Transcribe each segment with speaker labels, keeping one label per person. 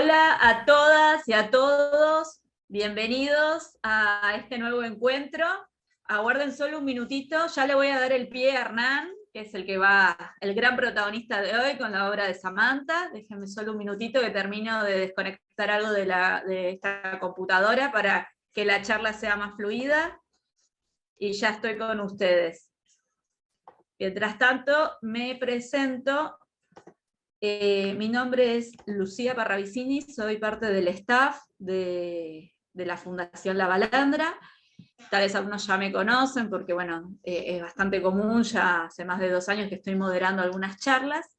Speaker 1: Hola a todas y a todos, bienvenidos a este nuevo encuentro. Aguarden solo un minutito, ya le voy a dar el pie a Hernán, que es el gran protagonista de hoy con la obra de Samantha. Déjenme solo un minutito que termino de desconectar algo de esta computadora para que la charla sea más fluida. Y ya estoy con ustedes. Mientras tanto, me presento. Mi nombre es Lucía Parravicini, soy parte del staff de la Fundación La Balandra. Tal vez algunos ya me conocen porque, bueno, es bastante común, ya hace más de 2 años que estoy moderando algunas charlas.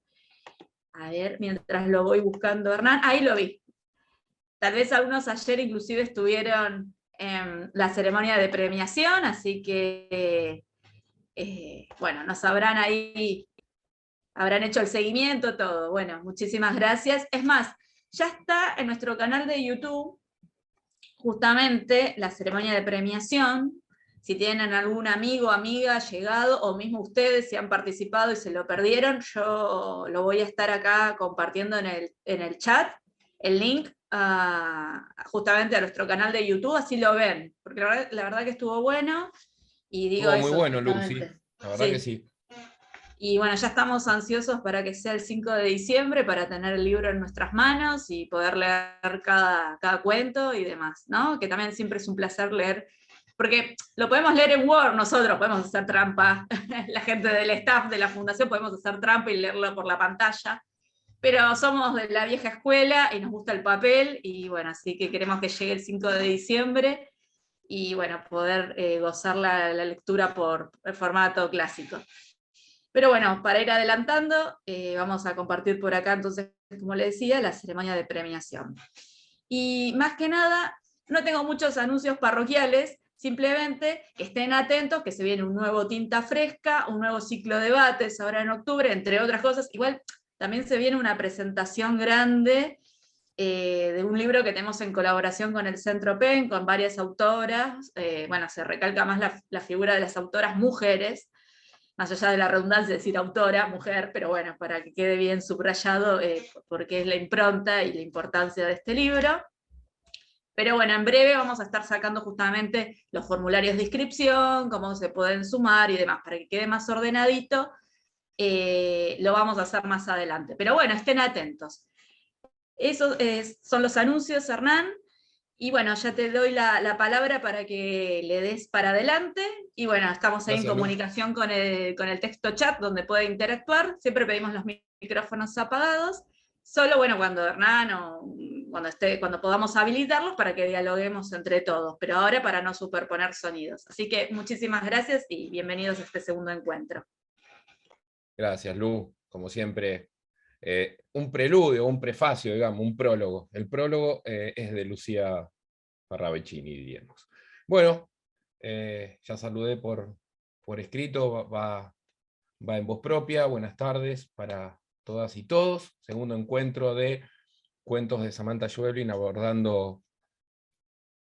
Speaker 1: A ver, mientras lo voy buscando, Hernán, ahí lo vi. Tal vez algunos ayer inclusive estuvieron en la ceremonia de premiación, así que, bueno, nos habrán hecho el seguimiento, todo. Bueno, muchísimas gracias. Es más, ya está en nuestro canal de YouTube justamente la ceremonia de premiación. Si tienen algún amigo, amiga, llegado, o mismo ustedes si han participado y se lo perdieron, yo lo voy a estar acá compartiendo en el chat, el link justamente a nuestro canal de YouTube, así lo ven, porque la verdad que estuvo bueno, y digo
Speaker 2: Estuvo muy
Speaker 1: eso
Speaker 2: bueno, Lucy,
Speaker 1: justamente.
Speaker 2: la verdad que
Speaker 1: Sí.
Speaker 2: sí.
Speaker 1: Y bueno, ya estamos ansiosos para que sea el 5 de diciembre, para tener el libro en nuestras manos y poder leer cada cuento y demás, ¿no? Que también siempre es un placer leer, porque lo podemos leer en Word, nosotros podemos hacer trampa, la gente del staff de la fundación podemos hacer trampa y leerlo por la pantalla, pero somos de la vieja escuela y nos gusta el papel, y bueno, así que queremos que llegue el 5 de diciembre y bueno, poder gozar la lectura por el formato clásico. Pero bueno, para ir adelantando, vamos a compartir por acá, entonces, como le decía, la ceremonia de premiación. Y más que nada, no tengo muchos anuncios parroquiales, simplemente que estén atentos, que se viene un nuevo Tinta Fresca, un nuevo ciclo de debates ahora en octubre, entre otras cosas. Igual también se viene una presentación grande de un libro que tenemos en colaboración con el Centro PEN, con varias autoras. Bueno, se recalca más la figura de las autoras mujeres, más allá de la redundancia de decir autora, mujer, pero bueno, para que quede bien subrayado, porque es la impronta y la importancia de este libro. Pero bueno, en breve vamos a estar sacando justamente los formularios de inscripción, cómo se pueden sumar y demás, para que quede más ordenadito. Lo vamos a hacer más adelante. Pero bueno, estén atentos. Esos son los anuncios, Hernán. Y bueno, ya te doy la palabra para que le des para adelante. Y bueno, estamos ahí en
Speaker 2: Gracias, Lu.
Speaker 1: comunicación con el texto chat donde puede interactuar. Siempre pedimos los micrófonos apagados. Solo, bueno, cuando Hernán o cuando podamos habilitarlos para que dialoguemos entre todos. Pero ahora para no superponer sonidos. Así que muchísimas gracias y bienvenidos a este segundo encuentro.
Speaker 2: Gracias, Lu. Como siempre, un preludio, un prefacio, digamos, un prólogo. El prólogo es de Lucía Parravicini, diríamos. Bueno, ya saludé por escrito, va en voz propia. Buenas tardes para todas y todos. Segundo encuentro de Cuentos de Samantha Schweblin abordando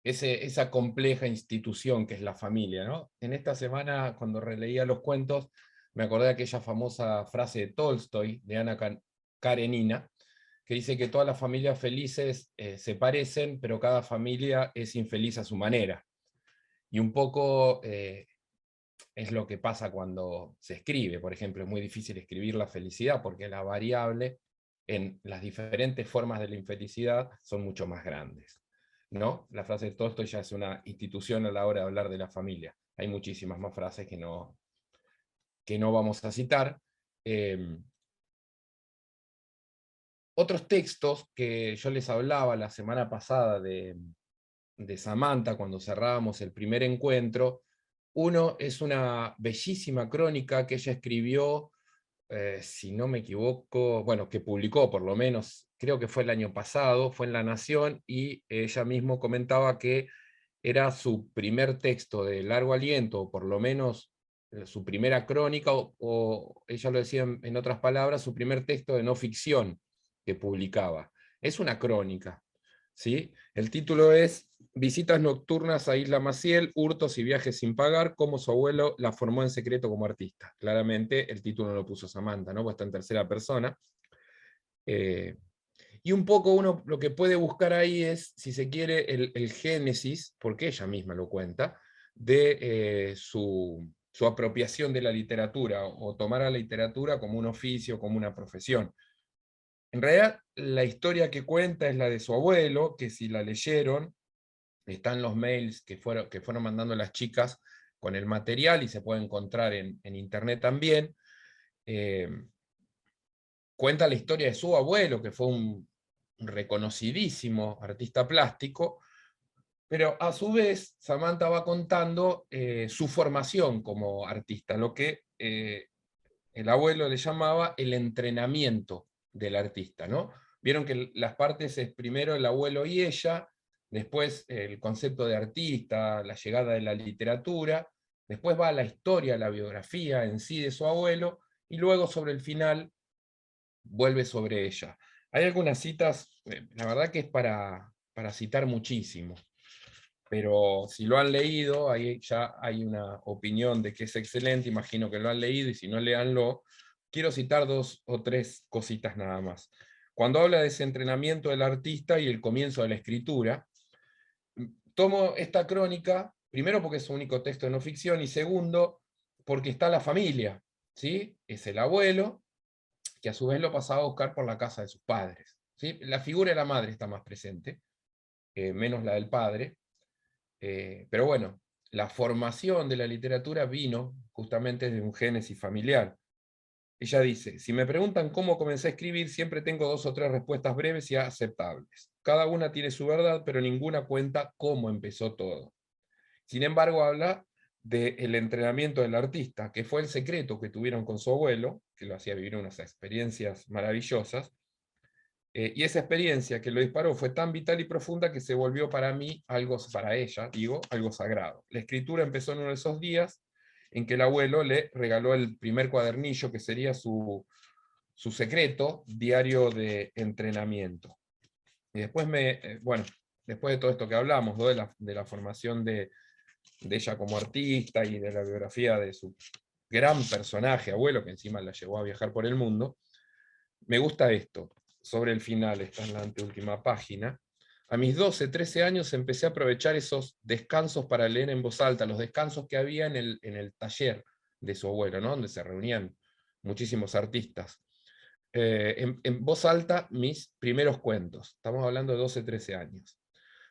Speaker 2: esa compleja institución que es la familia, ¿no? En esta semana, cuando releía los cuentos, me acordé de aquella famosa frase de Tolstoy, de Ana Karenina, que dice que todas las familias felices se parecen, pero cada familia es infeliz a su manera. Y un poco es lo que pasa cuando se escribe. Por ejemplo, es muy difícil escribir la felicidad porque la variable en las diferentes formas de la infelicidad son mucho más grandes, ¿no? La frase de Tolstoy ya es una institución a la hora de hablar de la familia. Hay muchísimas más frases que no vamos a citar. Otros textos que yo les hablaba la semana pasada de Samantha, cuando cerrábamos el primer encuentro, uno es una bellísima crónica que ella escribió, si no me equivoco, bueno, que publicó por lo menos, creo que fue el año pasado, fue en La Nación, y ella mismo comentaba que era su primer texto de largo aliento, o por lo menos su primera crónica, o ella lo decía en otras palabras, su primer texto de no ficción que publicaba. Es una crónica, ¿sí? El título es Visitas nocturnas a Isla Maciel, hurtos y viajes sin pagar, cómo su abuelo la formó en secreto como artista. Claramente el título no lo puso Samantha, ¿no? Pues está en tercera persona. Y un poco uno lo que puede buscar ahí es, si se quiere, el génesis, porque ella misma lo cuenta, de su apropiación de la literatura, o tomar a la literatura como un oficio, como una profesión. En realidad, la historia que cuenta es la de su abuelo, que si la leyeron, están los mails que fueron mandando las chicas con el material, y se puede encontrar en internet también. Cuenta la historia de su abuelo, que fue un reconocidísimo artista plástico, pero a su vez Samantha va contando su formación como artista, lo que el abuelo le llamaba el entrenamiento del artista, ¿no? Vieron que las partes es primero el abuelo y ella, después el concepto de artista, la llegada de la literatura, después va la historia, la biografía en sí de su abuelo, y luego sobre el final vuelve sobre ella. Hay algunas citas, la verdad que es para citar muchísimo, pero si lo han leído, ahí ya hay una opinión de que es excelente, imagino que lo han leído, y si no, léanlo. Quiero citar 2 o 3 cositas nada más. Cuando habla de ese entrenamiento del artista y el comienzo de la escritura, tomo esta crónica, primero porque es su único texto de no ficción, y segundo, porque está la familia, ¿sí? Es el abuelo, que a su vez lo pasaba a buscar por la casa de sus padres, ¿sí? La figura de la madre está más presente, menos la del padre, pero bueno, la formación de la literatura vino justamente de un génesis familiar. Ella dice, si me preguntan cómo comencé a escribir, siempre tengo 2 o 3 respuestas breves y aceptables. Cada una tiene su verdad, pero ninguna cuenta cómo empezó todo. Sin embargo, habla del entrenamiento del artista, que fue el secreto que tuvieron con su abuelo, que lo hacía vivir unas experiencias maravillosas, y esa experiencia que lo disparó fue tan vital y profunda que se volvió para mí, para ella, digo, algo sagrado. La escritura empezó en uno de esos días en que el abuelo le regaló el primer cuadernillo, que sería su secreto diario de entrenamiento. Y después bueno, después de todo esto que hablamos, ¿no? de la formación de ella como artista y de la biografía de su gran personaje, abuelo, que encima la llevó a viajar por el mundo, me gusta esto. Sobre el final, está en la anteúltima página. A mis 12, 13 años empecé a aprovechar esos descansos para leer en voz alta, los descansos que había en el taller de su abuelo, ¿no? Donde se reunían muchísimos artistas. En voz alta, mis primeros cuentos. Estamos hablando de 12, 13 años.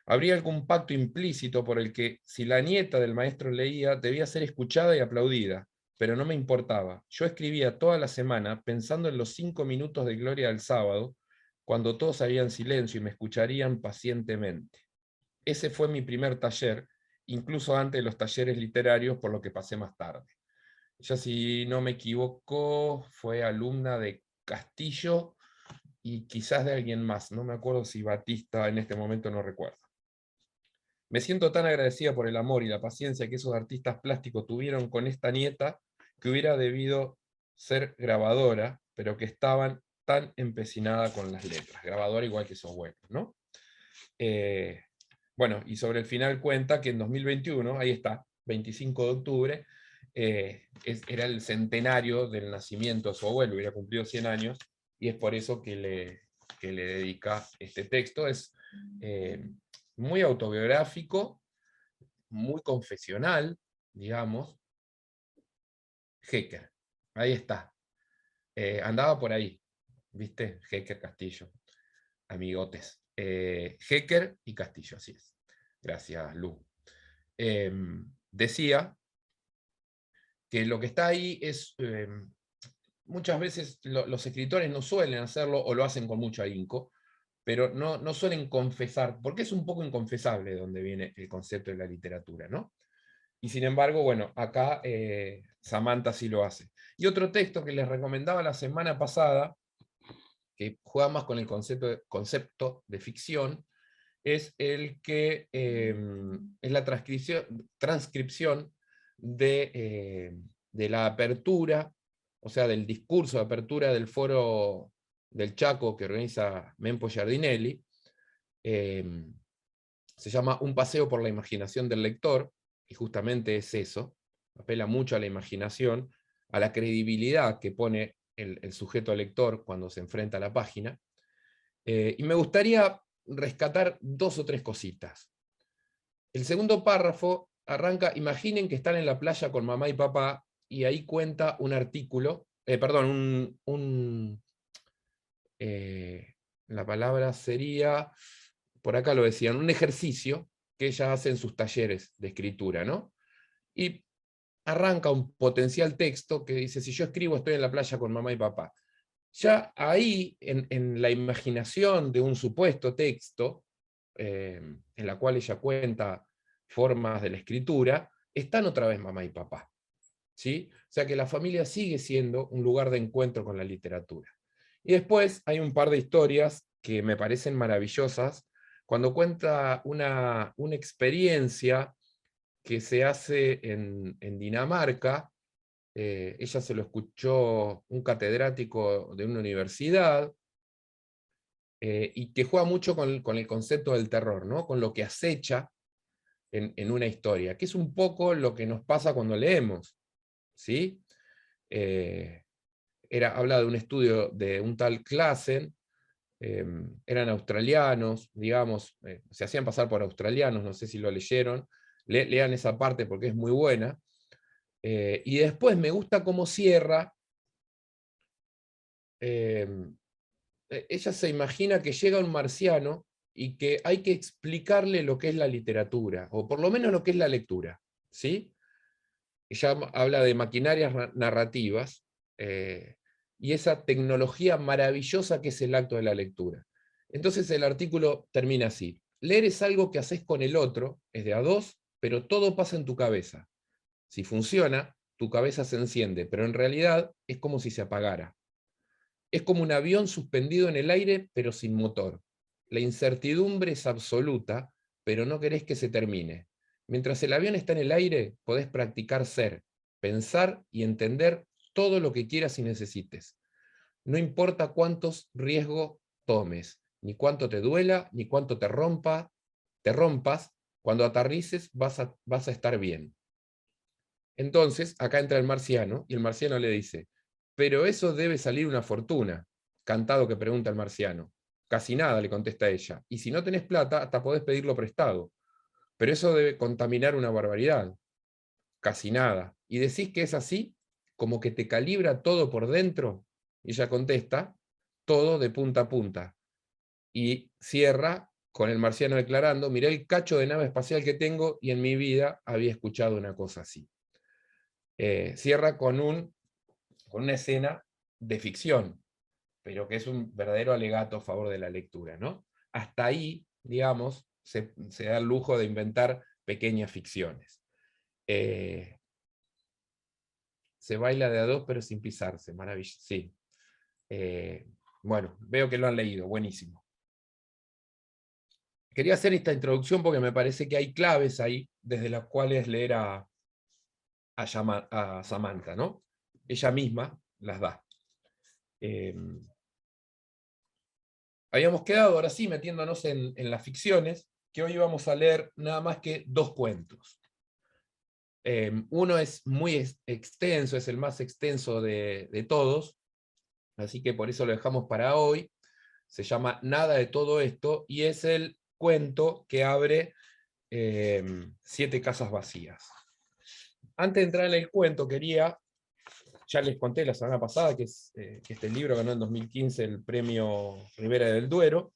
Speaker 2: Habría algún pacto implícito por el que, si la nieta del maestro leía, debía ser escuchada y aplaudida, pero no me importaba. Yo escribía toda la semana pensando en los 5 minutos de gloria del sábado, cuando todos harían silencio y me escucharían pacientemente. Ese fue mi primer taller, incluso antes de los talleres literarios, por lo que pasé más tarde. Ella, si no me equivoco, fue alumna de Castillo y quizás de alguien más. No me acuerdo si Batista, en este momento no recuerdo. Me siento tan agradecida por el amor y la paciencia que esos artistas plásticos tuvieron con esta nieta, que hubiera debido ser grabadora, pero que estaban tan empecinada con las letras. Grabadora igual que su abuelo, ¿no? Bueno, y sobre el final cuenta que en 2021, ahí está, 25 de octubre, era el centenario del nacimiento de su abuelo, hubiera cumplido 100 años, y es por eso que le dedica este texto. Es muy autobiográfico, muy confesional, digamos. Hecker, ahí está. Andaba por ahí, ¿viste? Hecker, Castillo, amigotes. Hecker y Castillo, así es. Gracias, Lu. Decía que lo que está ahí es, muchas veces los escritores no suelen hacerlo, o lo hacen con mucho ahínco, pero no suelen confesar, porque es un poco inconfesable de donde viene el concepto de la literatura, ¿no? Y sin embargo, bueno, acá Samantha sí lo hace. Y otro texto que les recomendaba la semana pasada, que juega más con el concepto de ficción, es el que es la transcripción de la apertura, o sea, del discurso de apertura del foro del Chaco que organiza Mempo Giardinelli. Se llama Un paseo por la imaginación del lector, y justamente es eso, apela mucho a la imaginación, a la credibilidad que pone el sujeto lector cuando se enfrenta a la página. Y me gustaría rescatar 2 o 3 cositas. El segundo párrafo arranca: imaginen que están en la playa con mamá y papá, y ahí cuenta un artículo, perdón, la palabra sería, por acá lo decían, un ejercicio que ella hace en sus talleres de escritura, ¿no? Y arranca un potencial texto que dice: si yo escribo, estoy en la playa con mamá y papá. Ya ahí, en la imaginación de un supuesto texto, en la cual ella cuenta formas de la escritura, están otra vez mamá y papá, ¿sí? O sea que la familia sigue siendo un lugar de encuentro con la literatura. Y después hay un par de historias que me parecen maravillosas, cuando cuenta una experiencia que se hace en Dinamarca. Ella se lo escuchó un catedrático de una universidad, y que juega mucho con el concepto del terror, ¿no? Con lo que acecha en una historia, que es un poco lo que nos pasa cuando leemos, ¿sí? Habla de un estudio de un tal Classen. Eran australianos, digamos, se hacían pasar por australianos, no sé si lo leyeron, lean esa parte porque es muy buena. Y después me gusta cómo cierra. Ella se imagina que llega un marciano y que hay que explicarle lo que es la literatura, o por lo menos lo que es la lectura, ¿sí? Ella habla de maquinarias narrativas, y esa tecnología maravillosa que es el acto de la lectura. Entonces el artículo termina así: leer es algo que haces con el otro, es de a dos, pero todo pasa en tu cabeza. Si funciona, tu cabeza se enciende, pero en realidad es como si se apagara. Es como un avión suspendido en el aire, pero sin motor. La incertidumbre es absoluta, pero no querés que se termine. Mientras el avión está en el aire, podés practicar ser, pensar y entender todo lo que quieras y necesites. No importa cuántos riesgos tomes, ni cuánto te duela, ni cuánto te rompas, cuando aterrices vas a estar bien. Entonces, acá entra el marciano, y el marciano le dice: pero eso debe salir una fortuna. Cantado que pregunta el marciano. Casi nada, le contesta ella. Y si no tenés plata, hasta podés pedirlo prestado. Pero eso debe contaminar una barbaridad. Casi nada. ¿Y decís que es así? ¿Como que te calibra todo por dentro? Y ella contesta: todo de punta a punta. Y cierra con el marciano declarando: mirá el cacho de nave espacial que tengo, y en mi vida había escuchado una cosa así. Cierra con una escena de ficción, pero que es un verdadero alegato a favor de la lectura, ¿no? Hasta ahí, digamos, se da el lujo de inventar pequeñas ficciones. Se baila de a dos, pero sin pisarse, maravilloso, sí. Bueno, veo que lo han leído, buenísimo. Quería hacer esta introducción porque me parece que hay claves ahí desde las cuales leer a Samantha, ¿no? Ella misma las da. Habíamos quedado, ahora sí, metiéndonos en las ficciones, que hoy vamos a leer nada más que 2 cuentos. Uno es muy extenso, es el más extenso de todos, así que por eso lo dejamos para hoy. Se llama Nada de todo esto, y es el cuento que abre 7 casas vacías. Antes de entrar en el cuento, ya les conté la semana pasada que este libro ganó en 2015 el premio Ribera del Duero.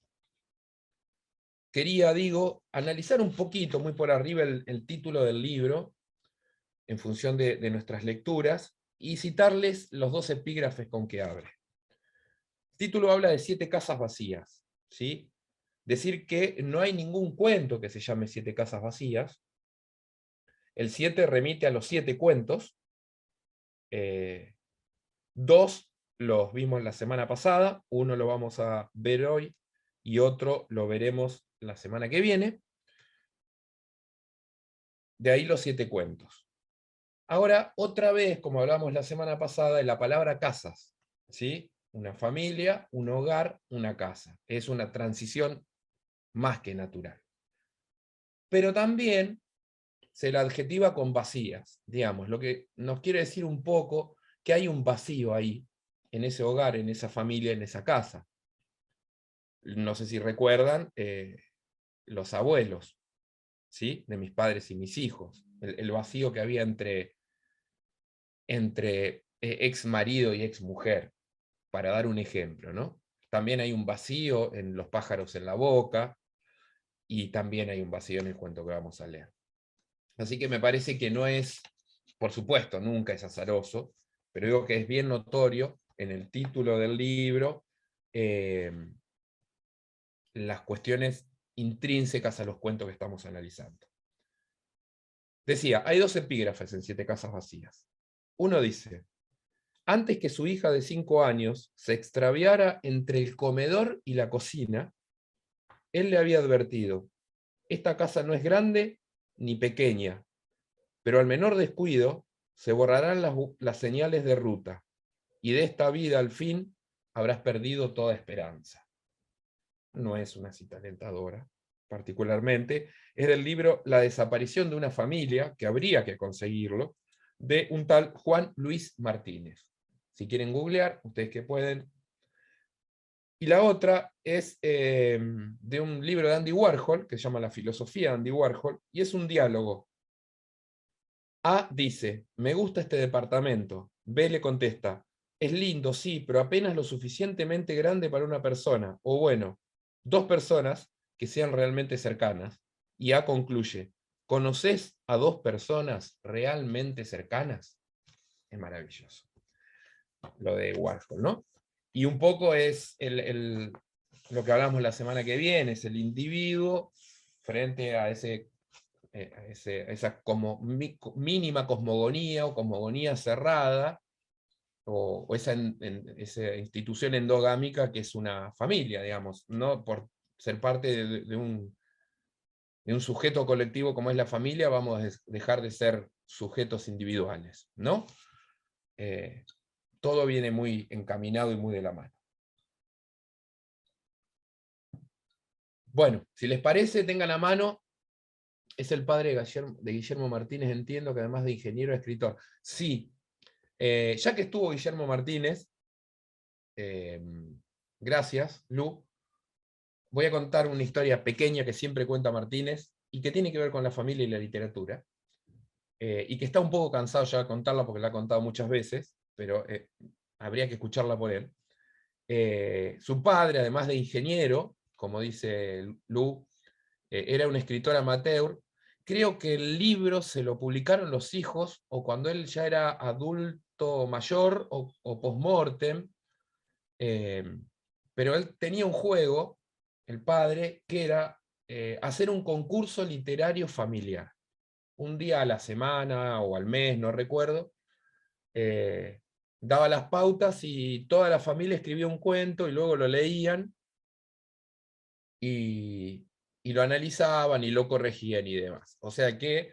Speaker 2: Quería, analizar un poquito, muy por arriba, el título del libro, en función de nuestras lecturas, y citarles los 2 epígrafes con que abre. El título habla de 7 casas vacías, ¿sí? Decir que no hay ningún cuento que se llame 7 casas vacías. El 7 remite a los 7 cuentos. 2 los vimos la semana pasada, uno lo vamos a ver hoy, y otro lo veremos la semana que viene. De ahí los 7 cuentos. Ahora, otra vez, como hablamos la semana pasada, de la palabra casas, ¿sí? Una familia, un hogar, una casa. Es una transición más que natural. Pero también se la adjetiva con vacías, digamos, lo que nos quiere decir un poco que hay un vacío ahí, en ese hogar, en esa familia, en esa casa. no sé si recuerdan, los abuelos, ¿sí? De mis padres y mis hijos, el vacío que había entre ex marido y ex mujer, para dar un ejemplo, ¿no? También hay un vacío en Los pájaros en la boca, y también hay un vacío en el cuento que vamos a leer. Así que me parece que no es, por supuesto, nunca es azaroso, pero digo que es bien notorio en el título del libro las cuestiones intrínsecas a los cuentos que estamos analizando. Decía, hay 2 epígrafes en 7 casas vacías. Uno dice: antes que su hija de 5 años se extraviara entre el comedor y la cocina, él le había advertido: esta casa no es grande ni pequeña, pero al menor descuido se borrarán las señales de ruta, y de esta vida al fin habrás perdido toda esperanza. No es una cita alentadora, particularmente, es del libro La desaparición de una familia, que habría que conseguirlo, de un tal Juan Luis Martínez. Si quieren googlear, ustedes que pueden. Y la otra es de un libro de Andy Warhol, que se llama La filosofía de Andy Warhol, y es un diálogo. A dice: me gusta este departamento. B le contesta: es lindo, sí, pero apenas lo suficientemente grande para una persona, o bueno, 2 personas que sean realmente cercanas. Y A concluye: ¿conoces a 2 personas realmente cercanas? Es maravilloso lo de Warhol, ¿no? Y un poco es lo que hablamos la semana que viene, es el individuo frente a esa como mínima cosmogonía o cosmogonía cerrada, o esa institución endogámica que es una familia, digamos, no por ser parte de un sujeto colectivo como es la familia, vamos a dejar de ser sujetos individuales, ¿no? Todo viene muy encaminado y muy de la mano. Bueno, si les parece, tengan a mano. Es el padre de Guillermo Martínez, entiendo que además de ingeniero, es escritor. Sí, ya que estuvo Guillermo Martínez, gracias, Lu, voy a contar una historia pequeña que siempre cuenta Martínez y que tiene que ver con la familia y la literatura, y que está un poco cansado ya de contarla porque la ha contado muchas veces, pero habría que escucharla por él. Su padre, además de ingeniero, como dice Lu, era un escritor amateur. Creo que el libro se lo publicaron los hijos, o cuando él ya era adulto mayor, o post-mortem, pero él tenía un juego, el padre, que era hacer un concurso literario familiar. Un día a la semana o al mes, no recuerdo, daba las pautas y toda la familia escribía un cuento y luego lo leían y lo analizaban y lo corregían y demás. O sea que,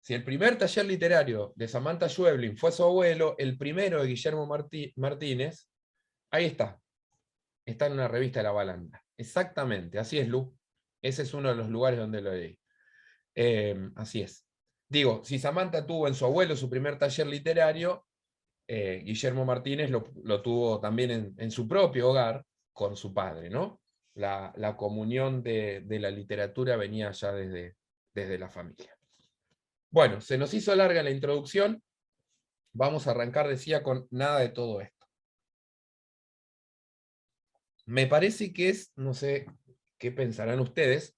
Speaker 2: si el primer taller literario de Samantha Schweblin fue su abuelo, el primero de Guillermo Martínez, ahí está en una revista de La Balanda. Exactamente, así es, Lu. Ese es uno de los lugares donde lo leí. Así es. Digo, si Samantha tuvo en su abuelo su primer taller literario, Guillermo Martínez lo tuvo también en su propio hogar con su padre, ¿no? La comunión de la literatura venía ya desde la familia. Bueno, se nos hizo larga la introducción. Vamos a arrancar, decía, con nada de todo esto. Me parece que es, no sé qué pensarán ustedes,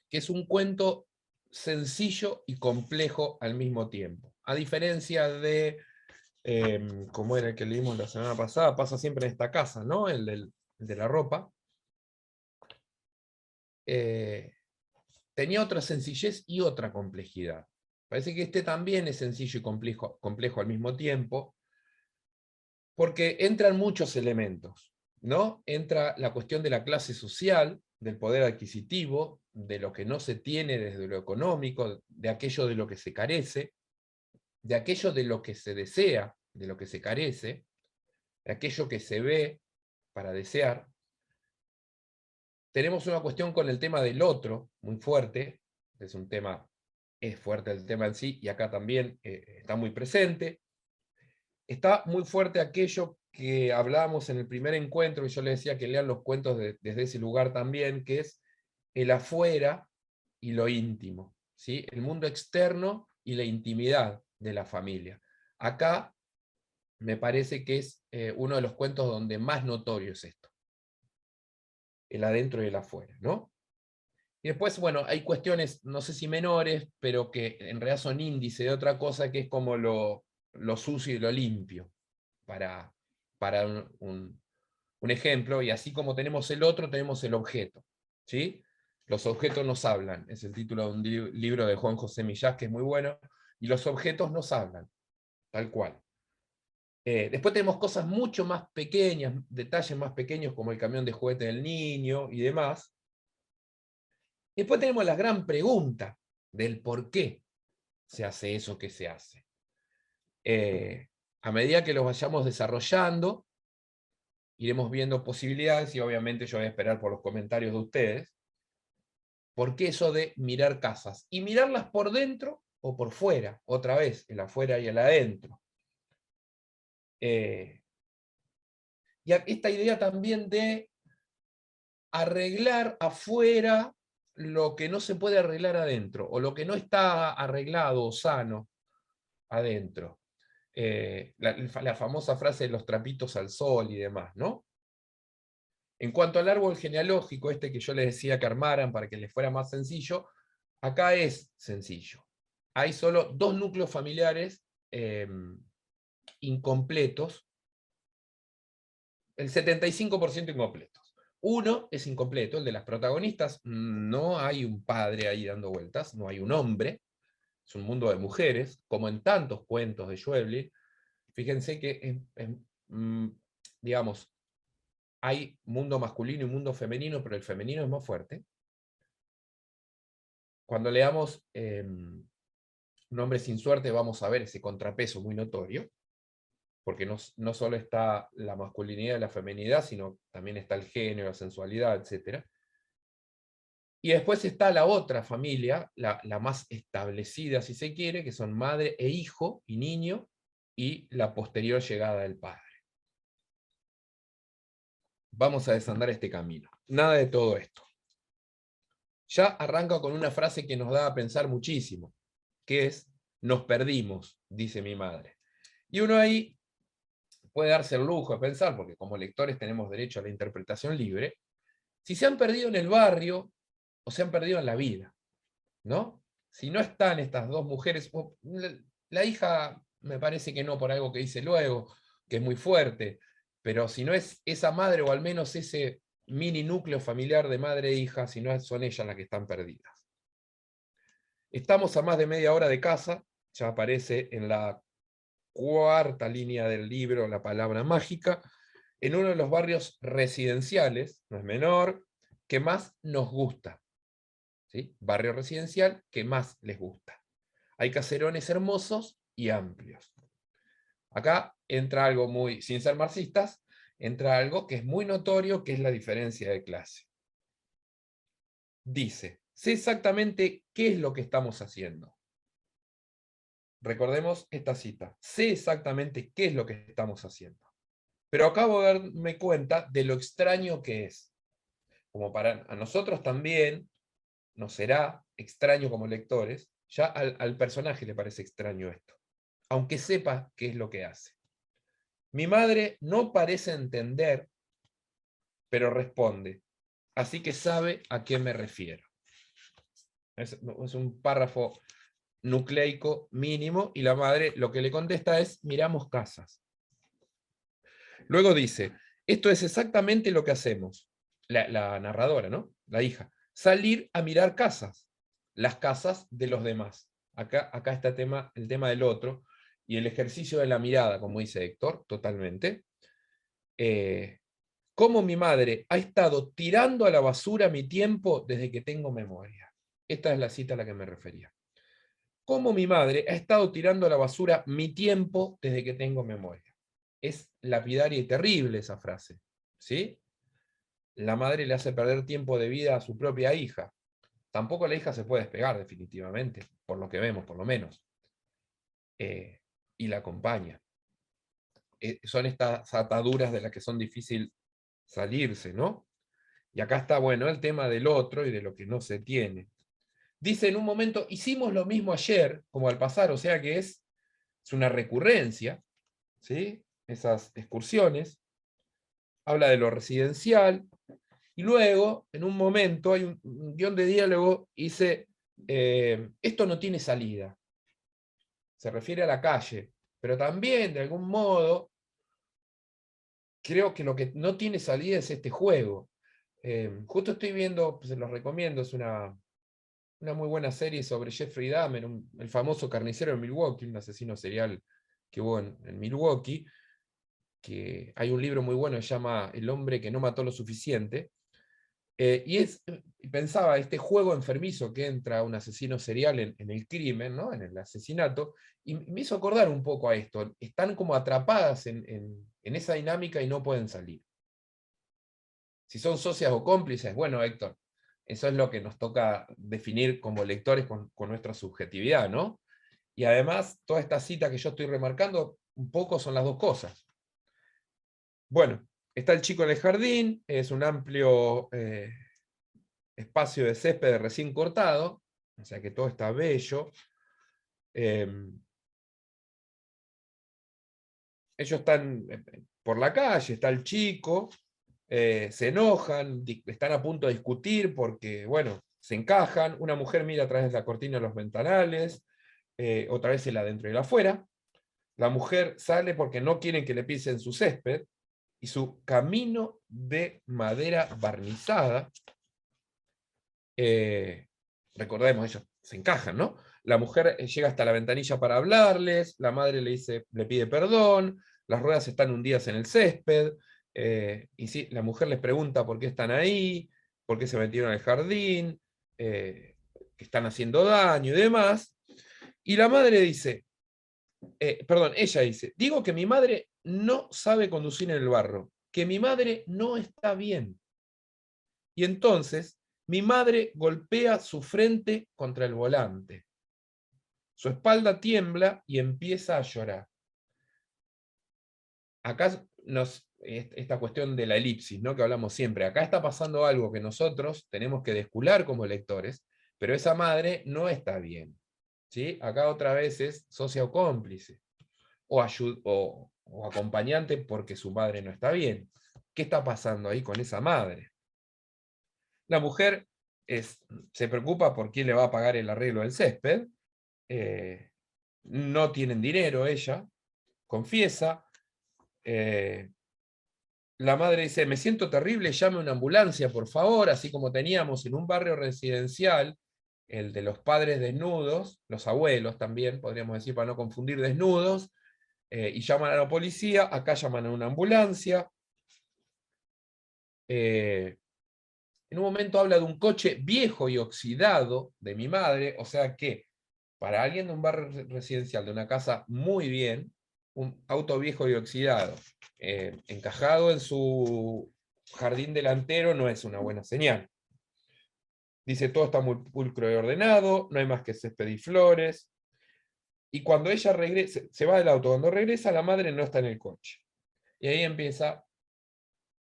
Speaker 2: que es un cuento sencillo y complejo al mismo tiempo. A diferencia de, como era el que leímos la semana pasada, pasa siempre en esta casa, ¿no? El de la ropa. Tenía otra sencillez y otra complejidad. Parece que este también es sencillo y complejo al mismo tiempo, porque entran muchos elementos, ¿no? Entra la cuestión de la clase social, del poder adquisitivo, de lo que no se tiene desde lo económico, de aquello de lo que se carece, de aquello de lo que se desea, de lo que se carece, de aquello que se ve para desear. Tenemos una cuestión con el tema del otro, muy fuerte, es fuerte el tema en sí, y acá también está muy presente. Está muy fuerte aquello que hablábamos en el primer encuentro, y yo les decía que lean los cuentos desde ese lugar también, que es el afuera y lo íntimo, ¿sí? El mundo externo y la intimidad de la familia. Acá me parece que es uno de los cuentos donde más notorio es esto, el adentro y el afuera, ¿no? Y después, bueno, hay cuestiones, no sé si menores, pero que en realidad son índice de otra cosa, que es como lo sucio y lo limpio, para, para un ejemplo, y así como tenemos el otro, tenemos el objeto, ¿sí? Los objetos nos hablan, es el título de un libro de Juan José Millás, que es muy bueno, y los objetos nos hablan, tal cual. Después tenemos cosas mucho más pequeñas, detalles más pequeños, como el camión de juguete del niño y demás. Y después tenemos la gran pregunta del por qué se hace eso que se hace. A medida que los vayamos desarrollando, iremos viendo posibilidades, y obviamente yo voy a esperar por los comentarios de ustedes. ¿Por qué eso de mirar casas? Y mirarlas por dentro o por fuera, otra vez, el afuera y el adentro. Y esta idea también de arreglar afuera lo que no se puede arreglar adentro, o lo que no está arreglado o sano adentro. La famosa frase de los trapitos al sol y demás, ¿no? En cuanto al árbol genealógico, este que yo les decía que armaran para que les fuera más sencillo, acá es sencillo. Hay solo 2 núcleos familiares incompletos, el 75% incompletos. Uno es incompleto, el de las protagonistas. No hay un padre ahí dando vueltas, no hay un hombre, es un mundo de mujeres, como en tantos cuentos de Schweblin. Fíjense que, digamos, hay mundo masculino y mundo femenino, pero el femenino es más fuerte. Cuando leamos Un hombre sin suerte, vamos a ver ese contrapeso muy notorio, porque no solo está la masculinidad y la feminidad, sino también está el género, la sensualidad, etc. Y después está la otra familia, la más establecida, si se quiere, que son madre e hijo y niño, y la posterior llegada del padre. Vamos a desandar este camino. Nada de todo esto. Ya arranca con una frase que nos da a pensar muchísimo, que es: nos perdimos, dice mi madre. Y uno ahí puede darse el lujo de pensar, porque como lectores tenemos derecho a la interpretación libre, si se han perdido en el barrio o se han perdido en la vida, ¿no? Si no están estas dos mujeres, la hija me parece que no, por algo que dice luego, que es muy fuerte, pero si no es esa madre, o al menos ese mini núcleo familiar de madre e hija, si no son ellas las que están perdidas. Estamos a más de media hora de casa, ya aparece en la 4ª línea del libro la palabra mágica, en uno de los barrios residenciales, no es menor, que más nos gusta. ¿Sí? Barrio residencial que más les gusta. Hay caserones hermosos y amplios. Acá entra algo muy, sin ser marxistas, entra algo que es muy notorio, que es la diferencia de clase. Dice: sé exactamente qué es lo que estamos haciendo. Recordemos esta cita: sé exactamente qué es lo que estamos haciendo. Pero acabo de darme cuenta de lo extraño que es. Como para a nosotros también nos será extraño como lectores, ya al personaje le parece extraño esto, aunque sepa qué es lo que hace. Mi madre no parece entender, pero responde, así que sabe a qué me refiero. Es un párrafo nucleico mínimo, y la madre lo que le contesta es: miramos casas. Luego dice: esto es exactamente lo que hacemos. La narradora, ¿no? La hija. Salir a mirar casas. Las casas de los demás. Acá está el tema del otro, y el ejercicio de la mirada, como dice Héctor, totalmente. Cómo mi madre ha estado tirando a la basura mi tiempo desde que tengo memoria. Esta es la cita a la que me refería. Cómo mi madre ha estado tirando a la basura mi tiempo desde que tengo memoria. Es lapidaria y terrible esa frase, ¿sí? La madre le hace perder tiempo de vida a su propia hija. Tampoco la hija se puede despegar definitivamente, por lo que vemos, por lo menos. Y la acompaña. son estas ataduras de las que son difíciles salirse, ¿no? Y acá está, bueno, el tema del otro y de lo que no se tiene. Dice en un momento, hicimos lo mismo ayer, como al pasar, o sea que es una recurrencia, ¿sí? Esas excursiones. Habla de lo residencial, y luego, en un momento, hay un guión de diálogo, y dice, esto no tiene salida. Se refiere a la calle, pero también, de algún modo, creo que lo que no tiene salida es este juego. Justo estoy viendo, pues, se los recomiendo, es una muy buena serie sobre Jeffrey Dahmer, el famoso carnicero de Milwaukee, un asesino serial que hubo en Milwaukee, que hay un libro muy bueno que se llama El hombre que no mató lo suficiente, y pensaba, este juego enfermizo que entra un asesino serial en el crimen, ¿no? En el asesinato, y me hizo acordar un poco a esto. Están como atrapadas en esa dinámica y no pueden salir. Si son socias o cómplices, bueno, Héctor, eso es lo que nos toca definir como lectores con nuestra subjetividad, ¿no? Y además, toda esta cita que yo estoy remarcando, un poco son las dos cosas. Bueno, está el chico en el jardín, es un amplio espacio de césped recién cortado, o sea que todo está bello. Ellos están por la calle, está el chico, se enojan, están a punto de discutir porque, bueno, se encajan, una mujer mira a través de la cortina de los ventanales, otra vez el adentro y el afuera, la mujer sale porque no quieren que le pisen su césped, y su camino de madera barnizada, recordemos, ellos se encajan, ¿no? La mujer llega hasta la ventanilla para hablarles, la madre le pide perdón, las ruedas están hundidas en el césped, y sí, la mujer les pregunta por qué están ahí, por qué se metieron al jardín, que están haciendo daño y demás, y la madre dice, perdón, ella dice, digo que mi madre no sabe conducir en el barro, que mi madre no está bien. Y entonces mi madre golpea su frente contra el volante. Su espalda tiembla y empieza a llorar. Acá esta cuestión de la elipsis, ¿no? Que hablamos siempre. Acá está pasando algo que nosotros tenemos que descular como lectores, pero esa madre no está bien. ¿Sí? Acá otra vez es socia o cómplice, o acompañante porque su madre no está bien. ¿Qué está pasando ahí con esa madre? La mujer se preocupa por quién le va a pagar el arreglo del césped, no tienen dinero ella, confiesa, la madre dice, me siento terrible, llame una ambulancia, por favor, así como teníamos en un barrio residencial, el de los padres desnudos, los abuelos también, podríamos decir para no confundir desnudos, y llaman a la policía, acá llaman a una ambulancia. En un momento habla de un coche viejo y oxidado de mi madre, o sea que para alguien de un barrio residencial, de una casa muy bien, un auto viejo y oxidado, encajado en su jardín delantero, no es una buena señal. Dice, todo está muy pulcro y ordenado, no hay más que césped y flores. Y cuando ella regresa, se va del auto, cuando regresa, la madre no está en el coche. Y ahí empieza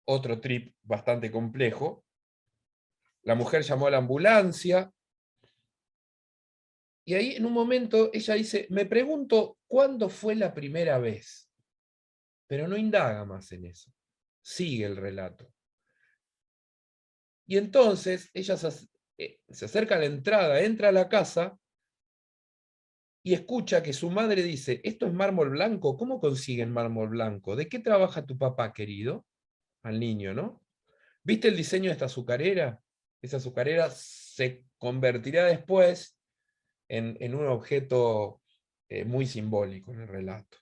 Speaker 2: otro trip bastante complejo. La mujer llamó a la ambulancia, y ahí en un momento ella dice, me pregunto cuándo fue la primera vez, pero no indaga más en eso, sigue el relato. Y entonces ella se acerca a la entrada, entra a la casa, y escucha que su madre dice, ¿esto es mármol blanco? ¿Cómo consiguen mármol blanco? ¿De qué trabaja tu papá, querido? Al niño, ¿no? ¿Viste el diseño de esta azucarera? Esa azucarera se convertirá después en un objeto muy simbólico en el relato.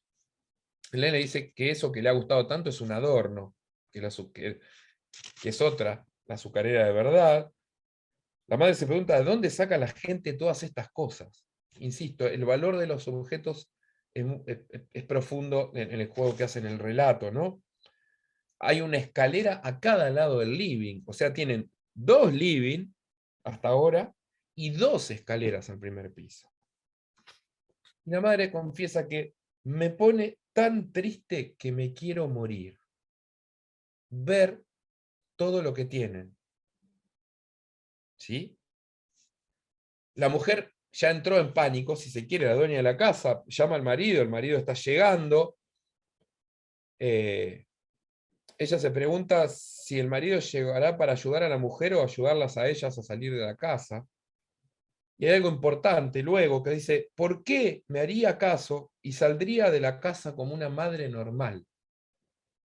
Speaker 2: Elena dice que eso que le ha gustado tanto es un adorno, que es otra, la azucarera de verdad. La madre se pregunta, ¿de dónde saca la gente todas estas cosas? Insisto, el valor de los objetos es profundo en el juego que hace en el relato, ¿no? Hay una escalera a cada lado del living, o sea, tienen 2 living hasta ahora y 2 escaleras al primer piso. Y la madre confiesa que me pone tan triste que me quiero morir. Ver todo lo que tienen. ¿Sí? La mujer ya entró en pánico, si se quiere, la dueña de la casa, llama al marido, el marido está llegando. Ella se pregunta si el marido llegará para ayudar a la mujer o ayudarlas a ellas a salir de la casa. Y hay algo importante luego que dice, ¿por qué me haría caso y saldría de la casa como una madre normal?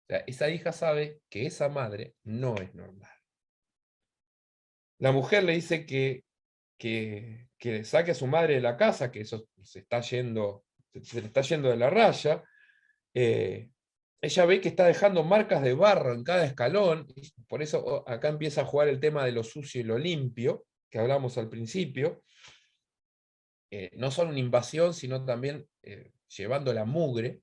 Speaker 2: O sea, esa hija sabe que esa madre no es normal. La mujer le dice que saque a su madre de la casa, que eso se le está yendo de la raya. Ella ve que está dejando marcas de barro en cada escalón, y por eso acá empieza a jugar el tema de lo sucio y lo limpio, que hablamos al principio. No solo una invasión, sino también llevando la mugre.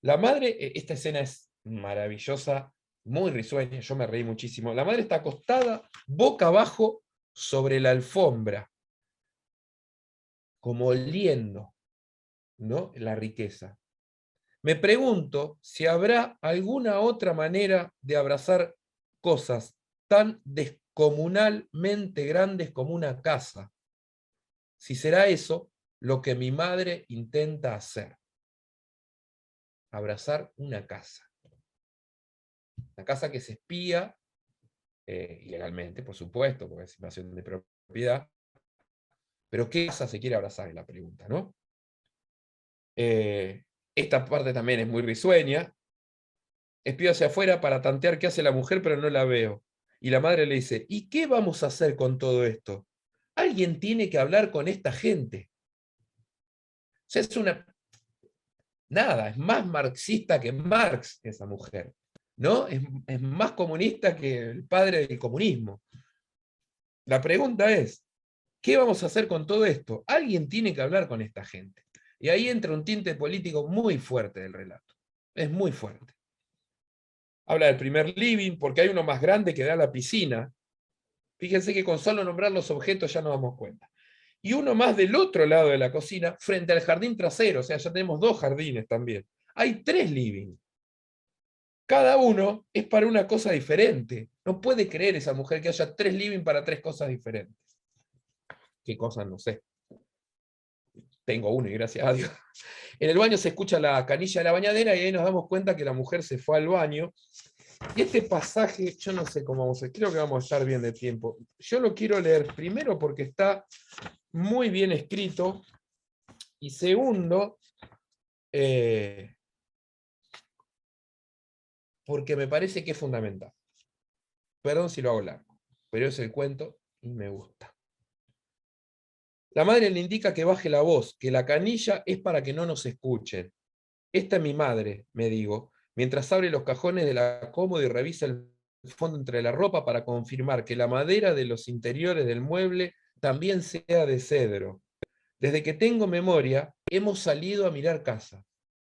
Speaker 2: La madre, esta escena es maravillosa, muy risueña, yo me reí muchísimo. La madre está acostada, boca abajo, sobre la alfombra, como oliendo, ¿no?, la riqueza. Me pregunto si habrá alguna otra manera de abrazar cosas tan descomunalmente grandes como una casa. Si será eso lo que mi madre intenta hacer. Abrazar una casa. Una casa que se espía, ilegalmente, por supuesto, porque es invasión de propiedad. Pero ¿qué casa se quiere abrazar? Es la pregunta, ¿no? Esta parte también es muy risueña. Espío hacia afuera para tantear qué hace la mujer, pero no la veo. Y la madre le dice, ¿y qué vamos a hacer con todo esto? Alguien tiene que hablar con esta gente. O sea, nada, es más marxista que Marx esa mujer, ¿no? Es más comunista que el padre del comunismo. La pregunta es, ¿qué vamos a hacer con todo esto? Alguien tiene que hablar con esta gente. Y ahí entra un tinte político muy fuerte del relato. Es muy fuerte. Habla del primer living, porque hay uno más grande que da a la piscina. Fíjense que con solo nombrar los objetos ya nos damos cuenta. Y uno más del otro lado de la cocina, frente al jardín trasero, o sea, ya tenemos 2 jardines también. Hay 3 living. Cada uno es para una cosa diferente. No puede creer esa mujer que haya 3 living para 3 cosas diferentes. ¿Qué cosas? No sé. Tengo uno y gracias a Dios. En el baño se escucha la canilla de la bañadera y ahí nos damos cuenta que la mujer se fue al baño. Y este pasaje, yo no sé cómo vamos a, creo que vamos a estar bien de tiempo. Yo lo quiero leer primero porque está muy bien escrito y segundo, porque me parece que es fundamental. Perdón si lo hago largo, pero es el cuento y me gusta. La madre le indica que baje la voz, que la canilla es para que no nos escuchen. Esta es mi madre, me digo, mientras abre los cajones de la cómoda y revisa el fondo entre la ropa para confirmar que la madera de los interiores del mueble también sea de cedro. Desde que tengo memoria, hemos salido a mirar casa.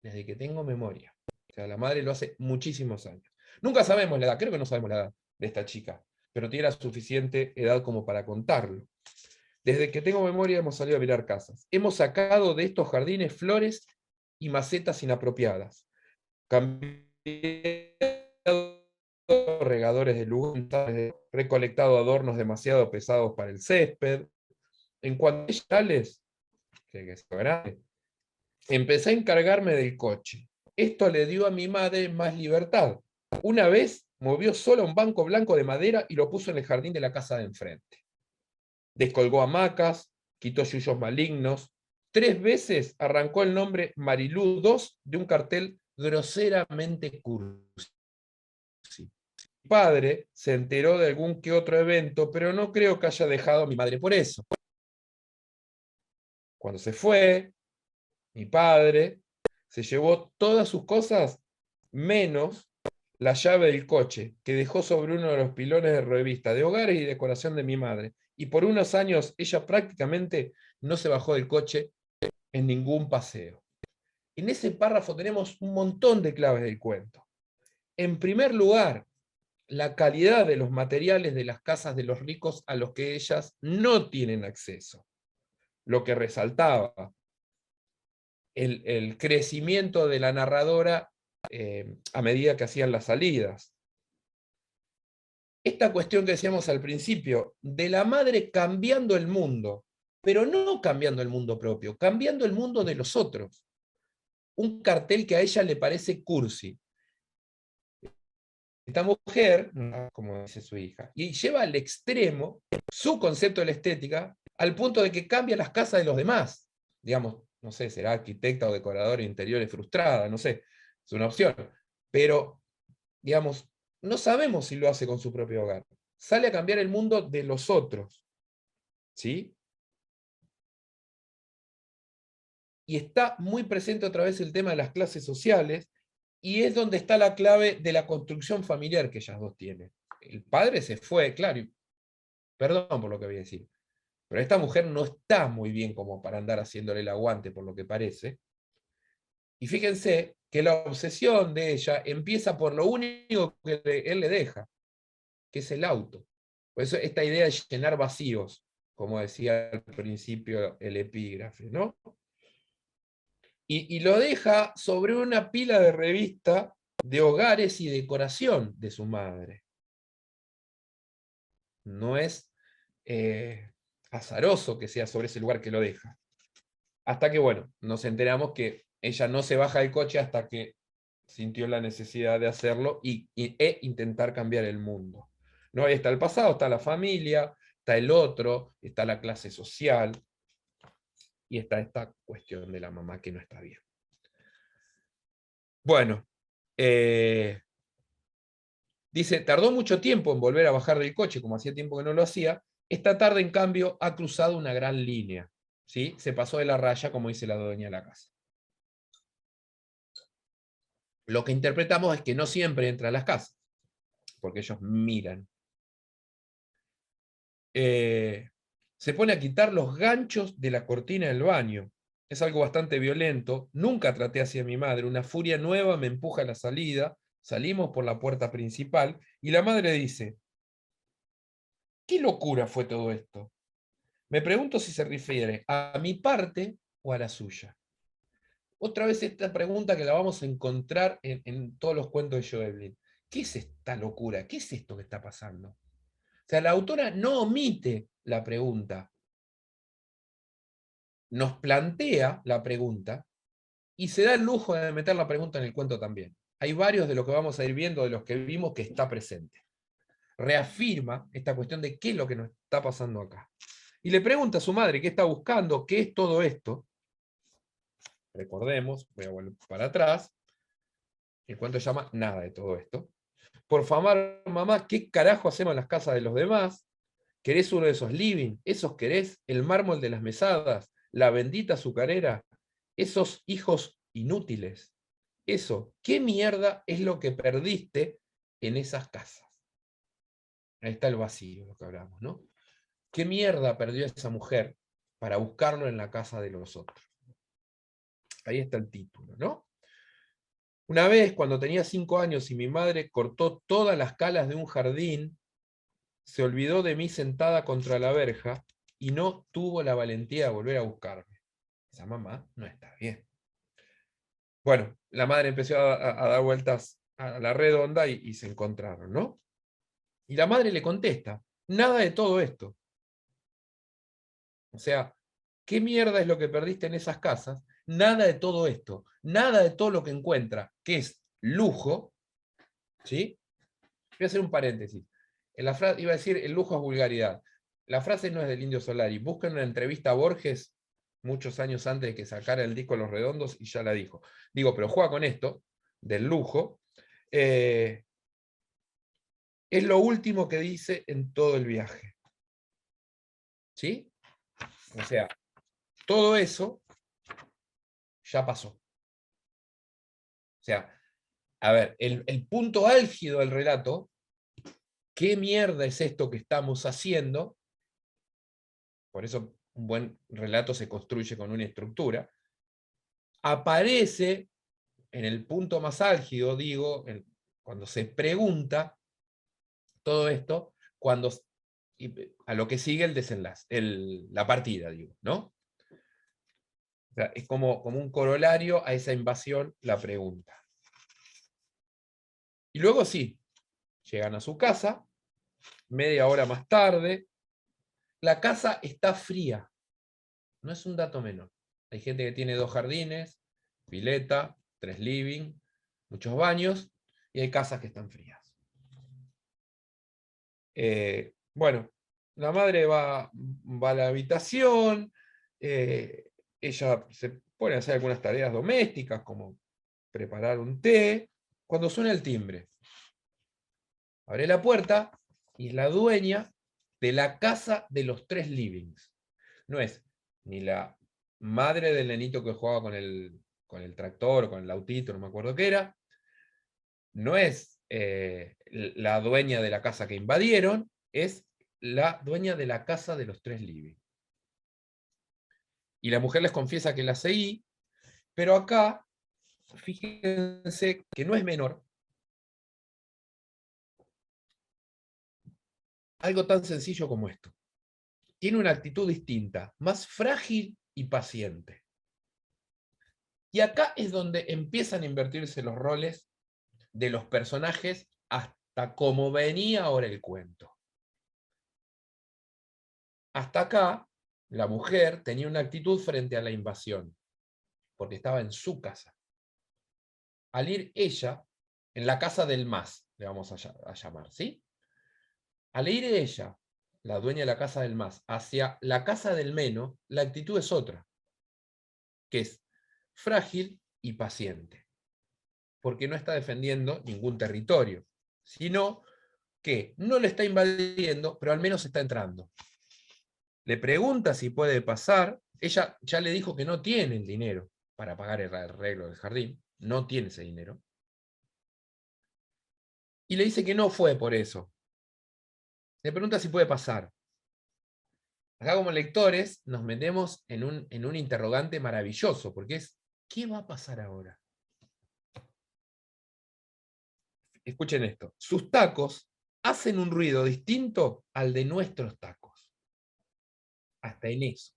Speaker 2: Desde que tengo memoria. O sea, la madre lo hace muchísimos años. Nunca sabemos la edad, creo que no sabemos la edad de esta chica, pero tiene la suficiente edad como para contarlo. Desde que tengo memoria hemos salido a mirar casas. Hemos sacado de estos jardines flores y macetas inapropiadas. Cambiado regadores de lugares, recolectado adornos demasiado pesados para el césped. En cuanto a tales, que es grande, empecé a encargarme del coche. Esto le dio a mi madre más libertad. Una vez movió solo un banco blanco de madera y lo puso en el jardín de la casa de enfrente. Descolgó hamacas, quitó yuyos malignos. 3 veces arrancó el nombre Marilú II de un cartel groseramente cursi. Mi padre se enteró de algún que otro evento, pero no creo que haya dejado a mi madre por eso. Cuando se fue, mi padre se llevó todas sus cosas, menos la llave del coche, que dejó sobre uno de los pilones de revista de hogares y decoración de mi madre. Y por unos años ella prácticamente no se bajó del coche en ningún paseo. En ese párrafo tenemos un montón de claves del cuento. En primer lugar, la calidad de los materiales de las casas de los ricos a los que ellas no tienen acceso. Lo que resaltaba el crecimiento de la narradora a medida que hacían las salidas. Esta cuestión que decíamos al principio, de la madre cambiando el mundo, pero no cambiando el mundo propio, cambiando el mundo de los otros. Un cartel que a ella le parece cursi. Esta mujer, como dice su hija, y lleva al extremo su concepto de la estética al punto de que cambia las casas de los demás. Digamos, no sé, será arquitecta o decoradora de interiores frustrada, no sé, es una opción. Pero, digamos, no sabemos si lo hace con su propio hogar. Sale a cambiar el mundo de los otros. ¿Sí? Y está muy presente otra vez el tema de las clases sociales, y es donde está la clave de la construcción familiar que ellas dos tienen. El padre se fue, claro, y perdón por lo que voy a decir, pero esta mujer no está muy bien como para andar haciéndole el aguante, por lo que parece. Y fíjense que la obsesión de ella empieza por lo único que él le deja, que es el auto. Por eso esta idea de llenar vacíos, como decía al principio el epígrafe, ¿no? Y lo deja sobre una pila de revista de hogares y decoración de su madre. No es azaroso que sea sobre ese lugar que lo deja. Hasta que, bueno, nos enteramos que ella no se baja del coche hasta que sintió la necesidad de hacerlo e intentar cambiar el mundo. ¿No? Ahí está el pasado, está la familia, está el otro, está la clase social, y está esta cuestión de la mamá que no está bien. Bueno, dice, tardó mucho tiempo en volver a bajar del coche, como hacía tiempo que no lo hacía. Esta tarde, en cambio, ha cruzado una gran línea. ¿Sí? Se pasó de la raya, como dice la dueña de la casa. Lo que interpretamos es que no siempre entra a las casas, porque ellos miran. Se pone a quitar los ganchos de la cortina del baño. Es algo bastante violento. Nunca traté así a mi madre. Una furia nueva me empuja a la salida. Salimos por la puerta principal y la madre dice, ¿qué locura fue todo esto? Me pregunto si se refiere a mi parte o a la suya. Otra vez esta pregunta que la vamos a encontrar en todos los cuentos de Joe. ¿Qué es esta locura? ¿Qué es esto que está pasando? O sea, la autora no omite la pregunta, nos plantea la pregunta y se da el lujo de meter la pregunta en el cuento también. Hay varios de los que vamos a ir viendo, de los que vimos, que está presente. Reafirma esta cuestión de qué es lo que nos está pasando acá. Y le pregunta a su madre qué está buscando, qué es todo esto. Recordemos, voy a volver para atrás. El cuento se llama Nada de todo esto. Por favor, mamá, ¿qué carajo hacemos en las casas de los demás? ¿Querés uno de esos living? ¿Esos querés? ¿El mármol de las mesadas? ¿La bendita azucarera? ¿Esos hijos inútiles? Eso, ¿qué mierda es lo que perdiste en esas casas? Ahí está el vacío, lo que hablamos, ¿no? ¿Qué mierda perdió esa mujer para buscarlo en la casa de los otros? Ahí está el título, ¿no? Una vez, cuando tenía 5 años y mi madre cortó todas las calas de un jardín, se olvidó de mí sentada contra la verja y no tuvo la valentía de volver a buscarme. Esa mamá no está bien. Bueno, la madre empezó a dar vueltas a la redonda y se encontraron, ¿no? Y la madre le contesta, nada de todo esto. O sea, ¿qué mierda es lo que perdiste en esas casas? Nada de todo esto, nada de todo lo que encuentra, que es lujo, ¿sí? Voy a hacer un paréntesis. En la frase, iba a decir, el lujo es vulgaridad. La frase no es del Indio Solari. Busquen una entrevista a Borges muchos años antes de que sacara el disco Los Redondos y ya la dijo. Digo, pero juega con esto, del lujo. Es lo último que dice en todo el viaje. ¿Sí? O sea, todo eso ya pasó. O sea, a ver, el punto álgido del relato, ¿qué mierda es esto que estamos haciendo? Por eso un buen relato se construye con una estructura. Aparece en el punto más álgido, digo, cuando se pregunta todo esto, a lo que sigue el desenlace, la partida, digo, ¿no? O sea, es como un corolario a esa invasión la pregunta. Y luego sí, llegan a su casa, media hora más tarde, la casa está fría. No es un dato menor. Hay gente que tiene 2 jardines, pileta, 3 living, muchos baños, y hay casas que están frías. Bueno, la madre va a la habitación, ella se pone a hacer algunas tareas domésticas, como preparar un té, cuando suena el timbre. Abre la puerta y es la dueña de la casa de los 3 livings. No es ni la madre del nenito que jugaba con el tractor o con el autito, no me acuerdo qué era, no es la dueña de la casa que invadieron, es la dueña de la casa de los 3 living. Y la mujer les confiesa que la seguí, pero acá, fíjense que no es menor algo tan sencillo como esto. Tiene una actitud distinta, más frágil y paciente. Y acá es donde empiezan a invertirse los roles de los personajes hasta como venía ahora el cuento. Hasta acá, la mujer tenía una actitud frente a la invasión, porque estaba en su casa. Al ir ella, en la casa del más, le vamos a llamar, ¿sí? Al ir ella, la dueña de la casa del más, hacia la casa del menos, la actitud es otra, que es frágil y paciente, porque no está defendiendo ningún territorio, sino que no le está invadiendo, pero al menos está entrando. Le pregunta si puede pasar, ella ya le dijo que no tiene el dinero para pagar el arreglo del jardín, no tiene ese dinero, y le dice que no fue por eso. Le pregunta si puede pasar. Acá como lectores nos metemos en un interrogante maravilloso, porque es, ¿qué va a pasar ahora? Escuchen esto, sus tacos hacen un ruido distinto al de nuestros tacos. Hasta en eso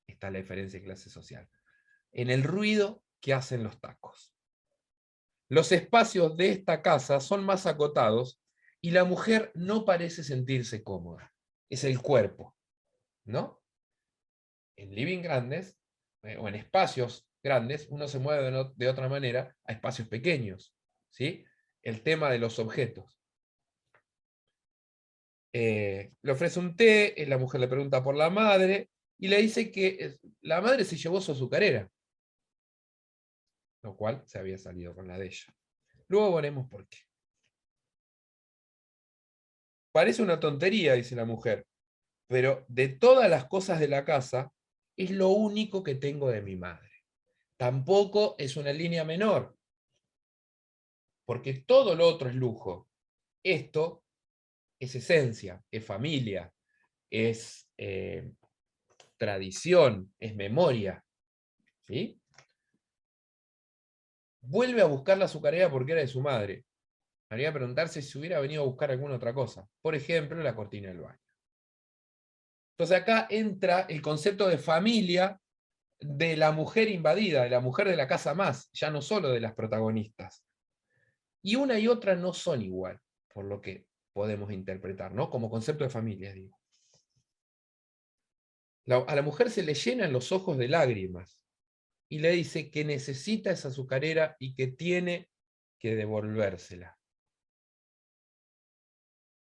Speaker 2: está la diferencia de clase social. En el ruido que hacen los tacos. Los espacios de esta casa son más acotados y la mujer no parece sentirse cómoda. Es el cuerpo, ¿no? En living grandes, o en espacios grandes, uno se mueve de otra manera a espacios pequeños, ¿sí? El tema de los objetos. Le ofrece un té, la mujer le pregunta por la madre, y le dice que la madre se llevó su azucarera, lo cual se había salido con la de ella. Luego veremos por qué. Parece una tontería, dice la mujer, pero de todas las cosas de la casa, es lo único que tengo de mi madre. Tampoco es una línea menor, porque todo lo otro es lujo. Esto es esencia, es familia, es tradición, es memoria. ¿Sí? Vuelve a buscar la azucarera porque era de su madre. Habría que preguntarse si hubiera venido a buscar alguna otra cosa. Por ejemplo, la cortina del baño. Entonces acá entra el concepto de familia de la mujer invadida, de la mujer de la casa más, ya no solo de las protagonistas. Y una y otra no son igual, por lo que podemos interpretar, ¿no? Como concepto de familia, digo. A la mujer se le llenan los ojos de lágrimas y le dice que necesita esa azucarera y que tiene que devolvérsela.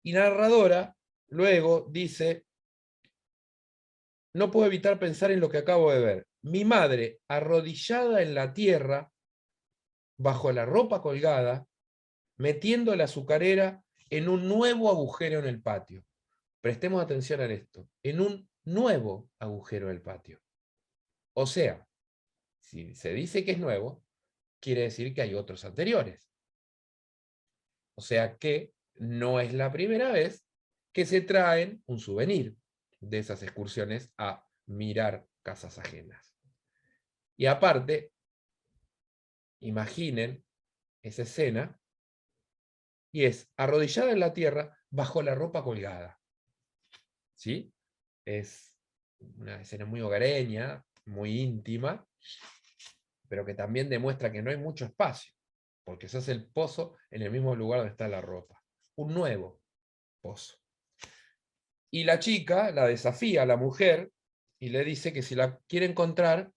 Speaker 2: Y la narradora luego dice, no puedo evitar pensar en lo que acabo de ver. Mi madre, arrodillada en la tierra, bajo la ropa colgada, metiendo la azucarera en un nuevo agujero en el patio. Prestemos atención a esto, en un nuevo agujero del patio. O sea, si se dice que es nuevo, quiere decir que hay otros anteriores. O sea que no es la primera vez que se traen un souvenir de esas excursiones a mirar casas ajenas. Y aparte, imaginen esa escena, y es arrodillada en la tierra bajo la ropa colgada. ¿Sí? Es una escena muy hogareña, muy íntima, pero que también demuestra que no hay mucho espacio, porque se hace el pozo en el mismo lugar donde está la ropa. Un nuevo pozo. Y la chica la desafía a la mujer y le dice que si la quiere encontrar,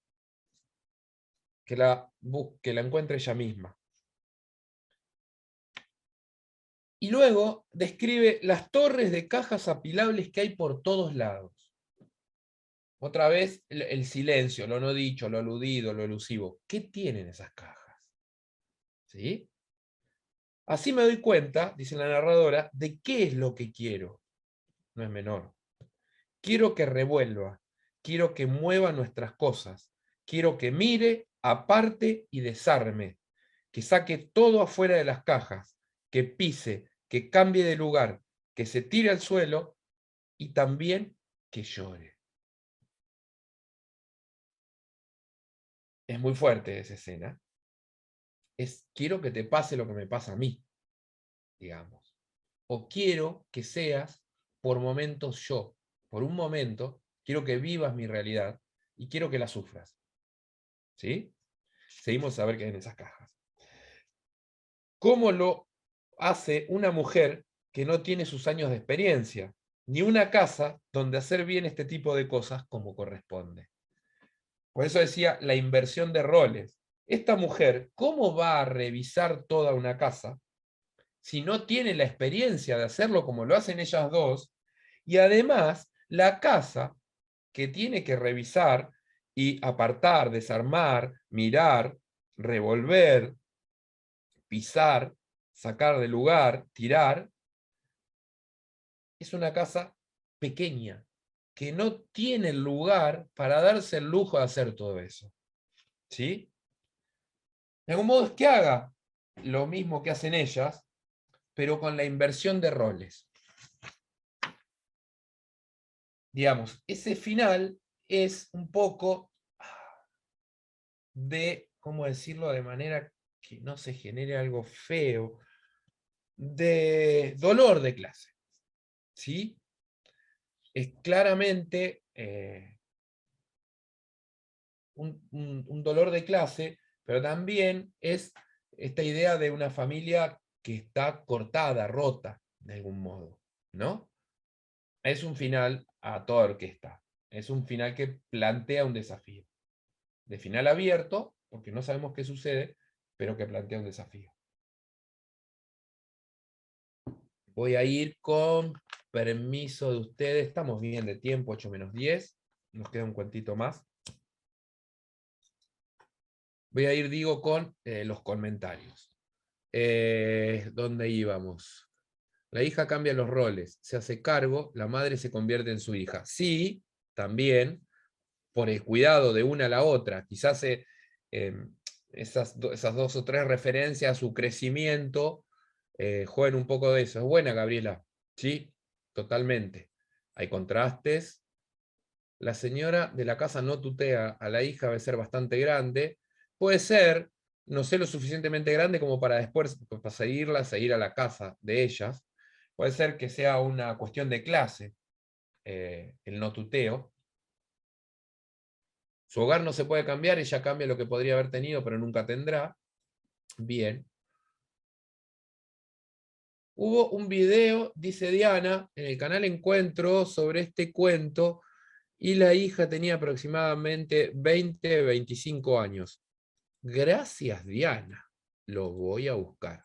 Speaker 2: que la encuentre ella misma. Y luego describe las torres de cajas apilables que hay por todos lados. Otra vez el silencio, lo no dicho, lo aludido, lo elusivo. ¿Qué tienen esas cajas? ¿Sí? Así me doy cuenta, dice la narradora, de qué es lo que quiero. No es menor. Quiero que revuelva, quiero que mueva nuestras cosas, quiero que mire, aparte y desarme, que saque todo afuera de las cajas, que pise, que cambie de lugar, que se tire al suelo y también que llore. Es muy fuerte esa escena. Quiero que te pase lo que me pasa a mí, digamos. O quiero que seas por momentos yo. Por un momento, quiero que vivas mi realidad y quiero que la sufras. ¿Sí? Seguimos a ver qué hay en esas cajas. ¿Cómo lo hace una mujer que no tiene sus años de experiencia? Ni una casa donde hacer bien este tipo de cosas como corresponde. Por eso decía la inversión de roles. Esta mujer, ¿cómo va a revisar toda una casa si no tiene la experiencia de hacerlo como lo hacen ellas dos? Y además, la casa que tiene que revisar y apartar, desarmar, mirar, revolver, pisar, sacar de lugar, tirar, es una casa pequeña, que no tiene lugar para darse el lujo de hacer todo eso. ¿Sí? De algún modo es que haga lo mismo que hacen ellas, pero con la inversión de roles. Digamos, ese final es un poco de, ¿cómo decirlo?, de manera que no se genere algo feo, de dolor de clase. ¿Sí? Es claramente un dolor de clase, pero también es esta idea de una familia que está cortada, rota, de algún modo, ¿no? Es un final a toda orquesta. Es un final que plantea un desafío. De final abierto, porque no sabemos qué sucede, pero que plantea un desafío. Voy a ir con permiso de ustedes. Estamos bien de tiempo, 8:10. Nos queda un cuentito más. Voy a ir, digo, con los comentarios. ¿Dónde íbamos? La hija cambia los roles, se hace cargo, la madre se convierte en su hija. Sí, también, por el cuidado de una a la otra. Quizás esas 2 o 3 referencias a su crecimiento jueguen un poco de eso. Es buena, Gabriela. Sí, totalmente. Hay contrastes. La señora de la casa no tutea a la hija, debe ser bastante grande. Puede ser, no sé, lo suficientemente grande como para después, para seguir a la casa de ellas. Puede ser que sea una cuestión de clase, el no tuteo. Su hogar no se puede cambiar, ella cambia lo que podría haber tenido, pero nunca tendrá. Bien. Hubo un video, dice Diana, en el canal Encuentro sobre este cuento, y la hija tenía aproximadamente 20, 25 años. Gracias, Diana. Lo voy a buscar.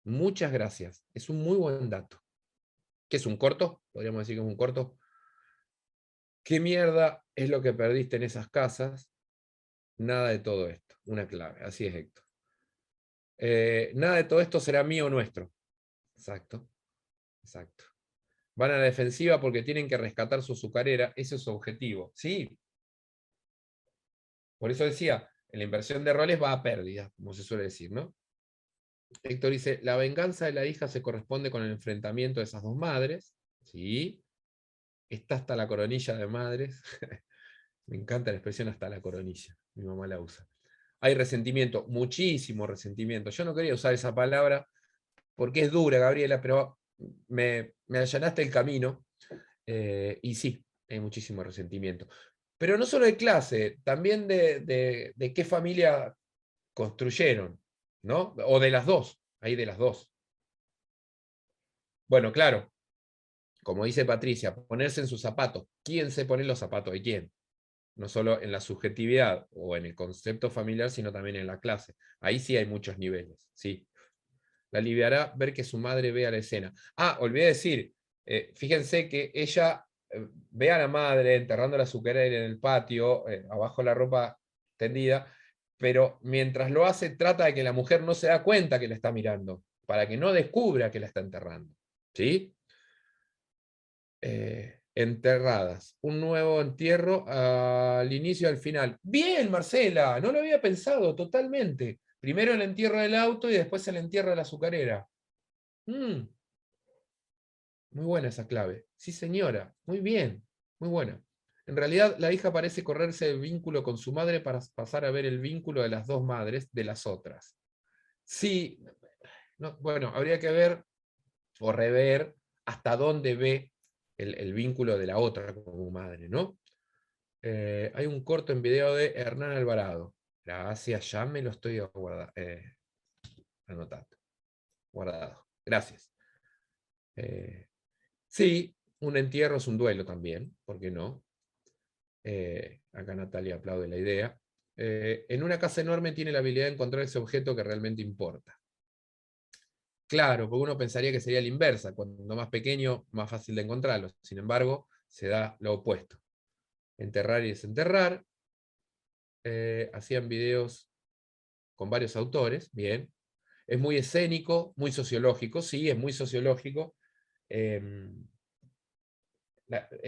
Speaker 2: Muchas gracias. Es un muy buen dato. ¿Qué es un corto? Podríamos decir que es un corto. ¿Qué mierda es lo que perdiste en esas casas? Nada de todo esto. Una clave. Así es, Héctor. Nada de todo esto será mío o nuestro. Exacto. Exacto. Van a la defensiva porque tienen que rescatar su azucarera. Ese es su objetivo. Sí. Por eso decía, en la inversión de roles va a pérdida, como se suele decir, ¿no? Héctor dice, la venganza de la hija se corresponde con el enfrentamiento de esas dos madres. Sí. Está hasta la coronilla de madres. Me encanta la expresión hasta la coronilla. Mi mamá la usa. Hay resentimiento, muchísimo resentimiento. Yo no quería usar esa palabra porque es dura, Gabriela, pero me allanaste el camino. Y sí, hay muchísimo resentimiento. Pero no solo de clase, también de qué familia construyeron, ¿no? O de las dos, ahí de las dos. Bueno, claro, como dice Patricia, ponerse en sus zapatos. ¿Quién se pone en los zapatos de quién? No solo en la subjetividad o en el concepto familiar, sino también en la clase. Ahí sí hay muchos niveles, sí. La aliviará ver que su madre vea la escena. Ah, olvidé decir, fíjense que ella ve a la madre enterrando la azucarera en el patio, abajo la ropa tendida, pero mientras lo hace trata de que la mujer no se da cuenta que la está mirando, para que no descubra que la está enterrando. ¿Sí? Enterradas. Un nuevo entierro al inicio y al final. Bien, Marcela, no lo había pensado totalmente. Primero el entierro del auto y después el entierro de la azucarera. Muy buena esa clave. Sí, señora. Muy bien. Muy buena. En realidad, la hija parece correrse el vínculo con su madre para pasar a ver el vínculo de las dos madres de las otras. Sí, no, bueno, habría que ver o rever hasta dónde ve el vínculo de la otra como madre, ¿no? Hay un corto en video de Hernán Alvarado. Gracias, ya me lo estoy anotando. Guardado. Gracias. Sí, un entierro es un duelo también, ¿por qué no? Acá Natalia aplaude la idea. En una casa enorme tiene la habilidad de encontrar ese objeto que realmente importa. Claro, porque uno pensaría que sería la inversa, cuando más pequeño, más fácil de encontrarlo. Sin embargo, se da lo opuesto. Enterrar y desenterrar. Hacían videos con varios autores, bien. Es muy escénico, muy sociológico, sí, es muy sociológico. Es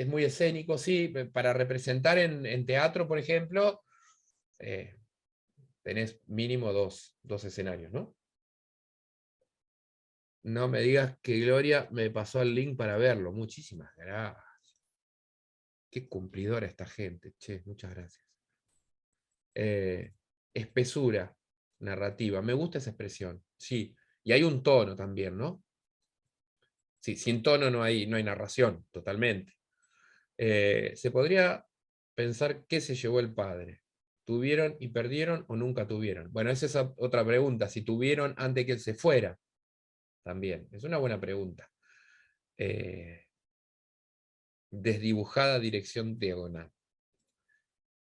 Speaker 2: muy escénico, sí, para representar en teatro, por ejemplo, tenés mínimo dos escenarios, ¿no? No me digas que Gloria me pasó el link para verlo. Muchísimas gracias. Qué cumplidora esta gente, che, muchas gracias. Espesura narrativa, me gusta esa expresión, sí. Y hay un tono también, ¿no? Sí, sin tono no hay narración, totalmente. Se podría pensar qué se llevó el padre. ¿Tuvieron y perdieron o nunca tuvieron? Bueno, esa es otra pregunta. Si tuvieron antes que él se fuera, también. Es una buena pregunta. Desdibujada dirección diagonal.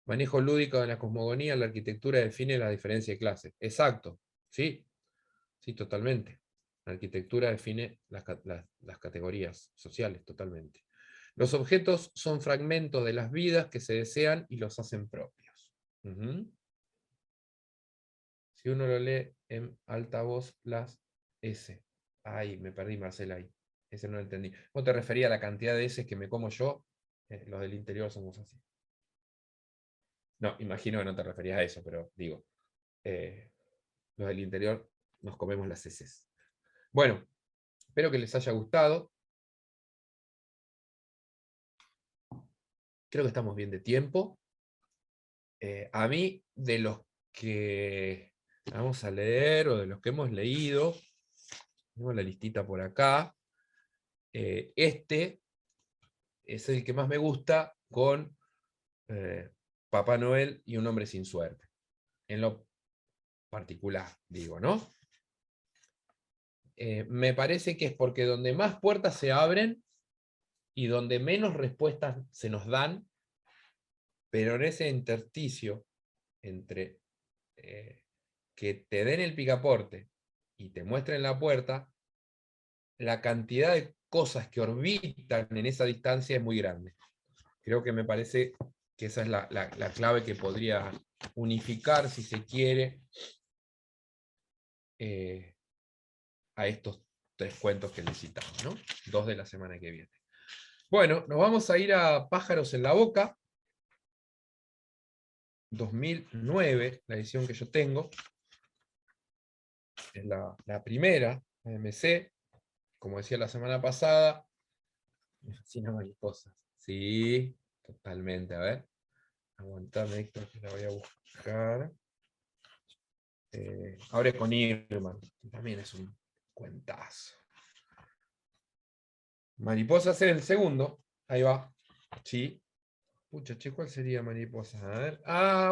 Speaker 2: Manejo lúdico de la cosmogonía, la arquitectura define la diferencia de clases. Exacto, sí, sí, totalmente. La arquitectura define las categorías sociales, totalmente. Los objetos son fragmentos de las vidas que se desean y los hacen propios. Si uno lo lee en alta voz, las S. Ay, me perdí, Marcela, ahí. Ese no lo entendí. ¿Vos te referías a la cantidad de S que me como yo? Los del interior somos así. No, imagino que no te referías a eso, pero digo, los del interior nos comemos las heces. Bueno, espero que les haya gustado. Creo que estamos bien de tiempo. A mí, de los que vamos a leer o de los que hemos leído, tengo la listita por acá. Este es el que más me gusta con Papá Noel y un hombre sin suerte. En lo particular, digo, ¿no? Me parece que es porque donde más puertas se abren y donde menos respuestas se nos dan, pero en ese intersticio entre que te den el picaporte y te muestren la puerta, la cantidad de cosas que orbitan en esa distancia es muy grande. Creo que me parece que esa es la clave que podría unificar, si se quiere, a estos 3 cuentos que les citamos, ¿no? 2 de la semana que viene. Bueno, nos vamos a ir a Pájaros en la Boca, 2009, la edición que yo tengo. Es la primera, AMC, como decía la semana pasada. Me fascina Mariposas. Sí, totalmente. A ver, aguantame, Héctor, que la voy a buscar. Abre con Irma, también es un cuentazo. Mariposas en el segundo, ahí va, sí, Pucha, che, ¿cuál sería mariposa? A ver.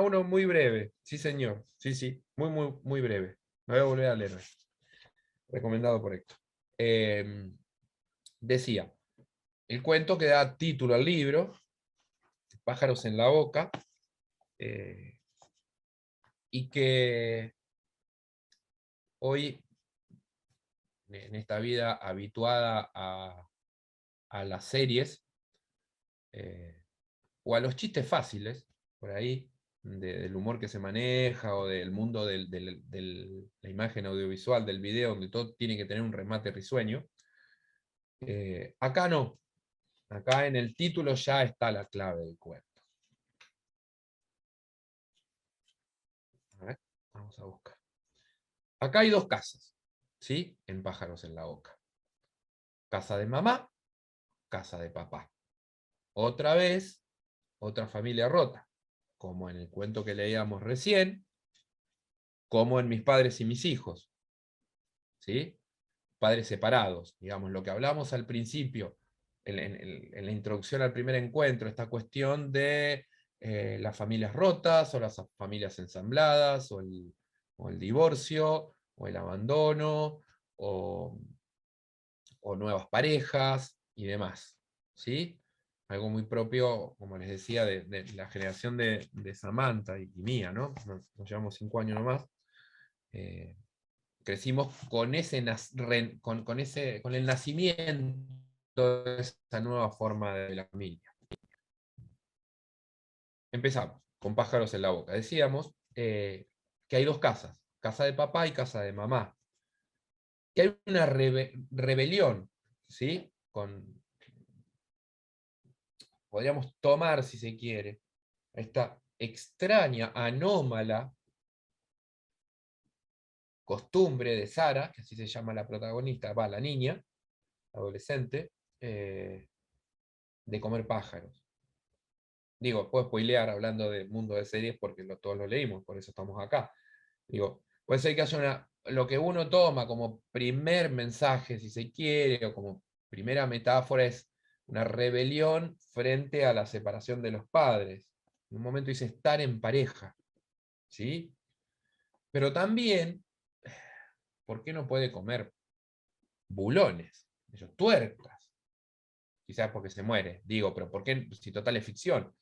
Speaker 2: Uno muy breve. Sí, señor. Sí, sí. Muy, muy, muy breve. Me voy a volver a leer. Recomendado por Héctor. Decía, el cuento que da título al libro, Pájaros en la boca, y que hoy, en esta vida habituada a las series, o a los chistes fáciles, por ahí, del humor que se maneja, o del mundo de la imagen audiovisual, del video, donde todo tiene que tener un remate risueño, acá no. Acá en el título ya está la clave del cuento. A ver, vamos a buscar. Acá hay dos casas, ¿sí? En Pájaros en la Boca. Casa de mamá, casa de papá. Otra vez, otra familia rota, como en el cuento que leíamos recién, como en Mis padres y mis hijos, ¿sí? Padres separados, digamos, lo que hablamos al principio, en la introducción al primer encuentro, esta cuestión de las familias rotas, o las familias ensambladas, o el divorcio, o el abandono, o, o nuevas parejas, y demás, ¿sí? Algo muy propio, como les decía, de la generación de Samantha y mía, ¿no? Nos llevamos 5 años nomás. Crecimos con con el nacimiento de esa nueva forma de la familia. Empezamos con Pájaros en la Boca. Decíamos que hay dos casas, casa de papá y casa de mamá. Que hay una rebelión, ¿sí? Podríamos tomar, si se quiere, esta extraña, anómala costumbre de Sara, que así se llama la protagonista, la niña, adolescente, de comer pájaros. Digo, puedo spoilear hablando del mundo de series porque todos lo leímos, por eso estamos acá. Digo, puede ser que haya lo que uno toma como primer mensaje, si se quiere, o como primera metáfora, es una rebelión frente a la separación de los padres. En un momento dice estar en pareja, ¿sí? Pero también, ¿por qué no puede comer bulones? Ellos, tuercas. Quizás porque se muere. Digo, pero ¿por qué? Si total es ficción.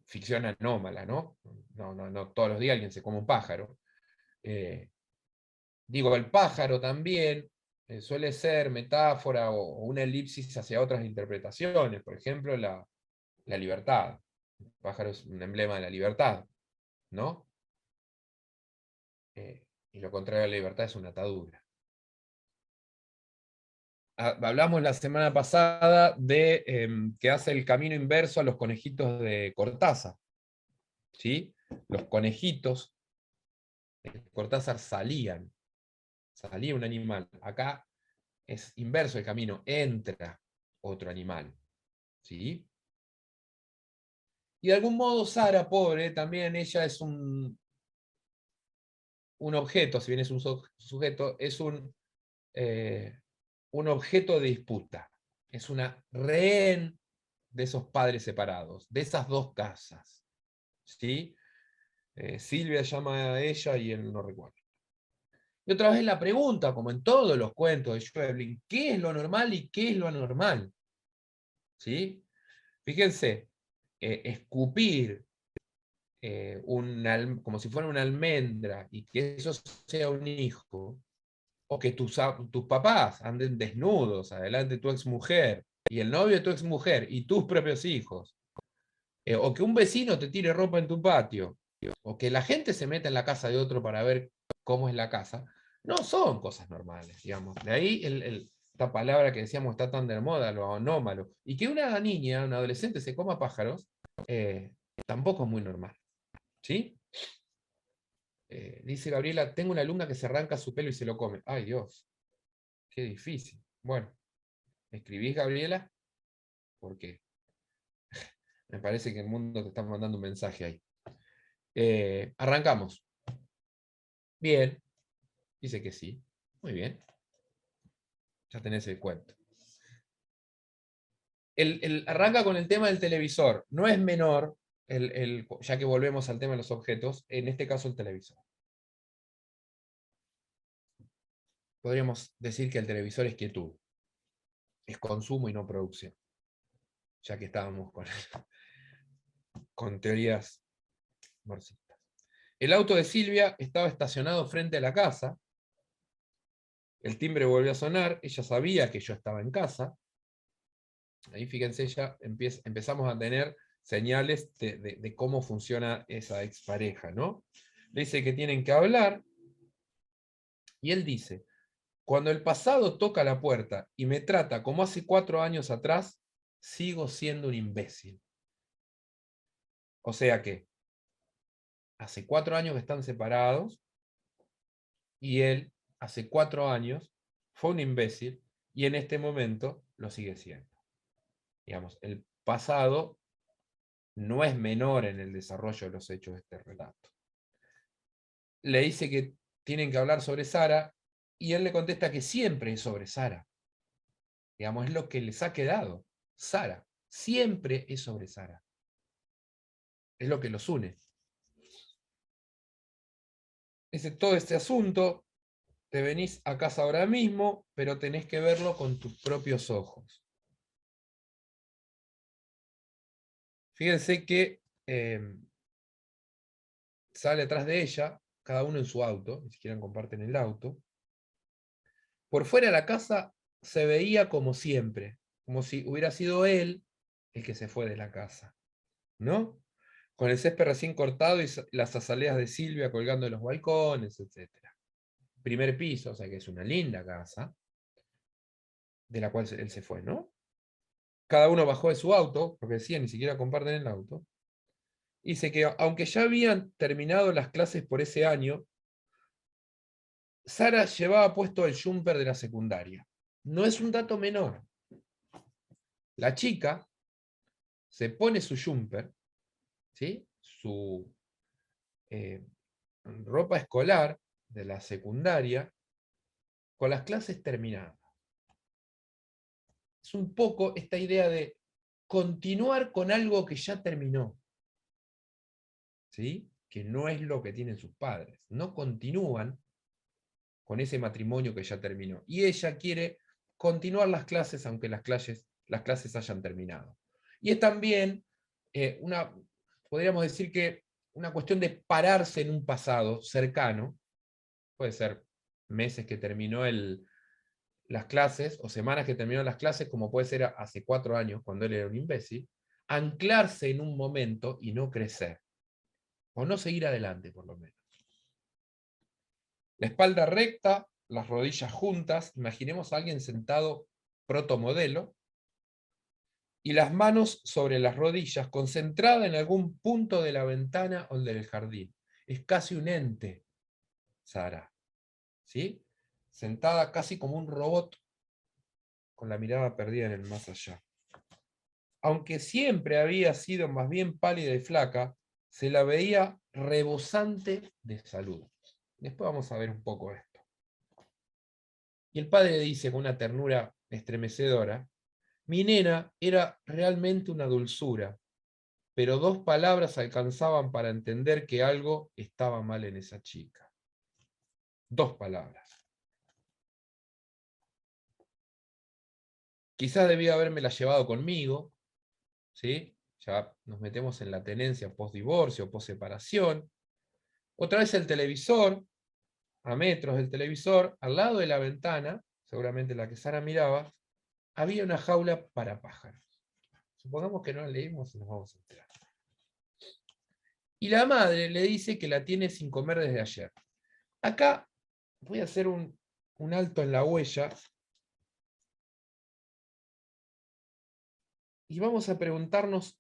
Speaker 2: Ficción anómala, ¿no? No todos los días alguien se come un pájaro. Digo, el pájaro también suele ser metáfora o una elipsis hacia otras interpretaciones. Por ejemplo, la libertad. El pájaro es un emblema de la libertad, ¿no? Y lo contrario a la libertad es una atadura. Hablamos la semana pasada de que hace el camino inverso a los conejitos de Cortázar, ¿sí? Los conejitos de Cortázar salía un animal. Acá es inverso el camino, entra otro animal, ¿sí? Y de algún modo Sara, pobre, también ella es un objeto, si bien es un sujeto, es un objeto de disputa. Es una rehén de esos padres separados, de esas dos casas, ¿sí? Silvia llama a ella y él no recuerda. Y otra vez la pregunta, como en todos los cuentos de Schweblin, ¿qué es lo normal y qué es lo anormal? ¿Sí? Fíjense, escupir como si fuera una almendra y que eso sea un hijo, o que tus papás anden desnudos adelante de tu exmujer y el novio de tu exmujer y tus propios hijos, o que un vecino te tire ropa en tu patio, o que la gente se meta en la casa de otro para ver cómo es la casa, no son cosas normales, digamos. De ahí esta palabra que decíamos está tan de moda, lo anómalo. Y que una niña, una adolescente se coma pájaros, tampoco es muy normal. ¿Sí? Dice Gabriela, tengo una alumna que se arranca su pelo y se lo come. Ay, Dios, qué difícil. Bueno, ¿me escribís, Gabriela? Porque me parece que el mundo te está mandando un mensaje ahí. Arrancamos. Bien, dice que sí. Muy bien. Ya tenés el cuento. Arranca con el tema del televisor. No es menor, ya que volvemos al tema de los objetos, en este caso el televisor. Podríamos decir que el televisor es quietud, es consumo y no producción, ya que estábamos con teorías marxistas. El auto de Silvia estaba estacionado frente a la casa. El timbre volvió a sonar, ella sabía que yo estaba en casa. Ahí fíjense, ya empezamos a tener señales de cómo funciona esa expareja, ¿no? Le dice que tienen que hablar, y él dice: cuando el pasado toca la puerta y me trata como hace 4 años atrás, sigo siendo un imbécil. O sea que hace 4 años que están separados, y él hace 4 años fue un imbécil, y en este momento lo sigue siendo. Digamos, el pasado no es menor en el desarrollo de los hechos de este relato. Le dice que tienen que hablar sobre Sara, y él le contesta que siempre es sobre Sara. Digamos, es lo que les ha quedado. Sara, siempre es sobre Sara. Es lo que los une. Dice: todo este asunto, te venís a casa ahora mismo, pero tenés que verlo con tus propios ojos. Fíjense que sale atrás de ella, cada uno en su auto, ni siquiera comparten el auto. Por fuera de la casa se veía como siempre, como si hubiera sido él el que se fue de la casa, ¿no? Con el césped recién cortado y las azaleas de Silvia colgando de los balcones, etc. Primer piso, o sea que es una linda casa, de la cual él se fue, ¿no? Cada uno bajó de su auto, porque decía, ni siquiera comparten el auto. Dice que aunque ya habían terminado las clases por ese año, Sara llevaba puesto el jumper de la secundaria. No es un dato menor. La chica se pone su jumper, ¿sí? Su ropa escolar de la secundaria, con las clases terminadas. Es un poco esta idea de continuar con algo que ya terminó, ¿sí? Que no es lo que tienen sus padres. No continúan con ese matrimonio que ya terminó. Y ella quiere continuar las clases, aunque las clases hayan terminado. Y es también podríamos decir que una cuestión de pararse en un pasado cercano, puede ser meses que terminó las clases, o semanas que terminó las clases, como puede ser hace 4 años, cuando él era un imbécil, anclarse en un momento y no crecer, o no seguir adelante, por lo menos. La espalda recta, las rodillas juntas, imaginemos a alguien sentado protomodelo, y las manos sobre las rodillas, concentrada en algún punto de la ventana o del jardín. Es casi un ente, Sara, ¿sí? Sentada casi como un robot, con la mirada perdida en el más allá. Aunque siempre había sido más bien pálida y flaca, se la veía rebosante de salud. Después vamos a ver un poco esto. Y el padre dice con una ternura estremecedora: mi nena era realmente una dulzura, pero 2 palabras alcanzaban para entender que algo estaba mal en esa chica. 2 palabras. Quizás debía habérmela llevado conmigo, ¿sí? Ya nos metemos en la tenencia post-divorcio, post-separación. Otra vez el televisor, a metros del televisor, al lado de la ventana, seguramente la que Sara miraba, había una jaula para pájaros. Supongamos que no la leímos y nos vamos a enterar. Y la madre le dice que la tiene sin comer desde ayer. Acá voy a hacer un alto en la huella y vamos a preguntarnos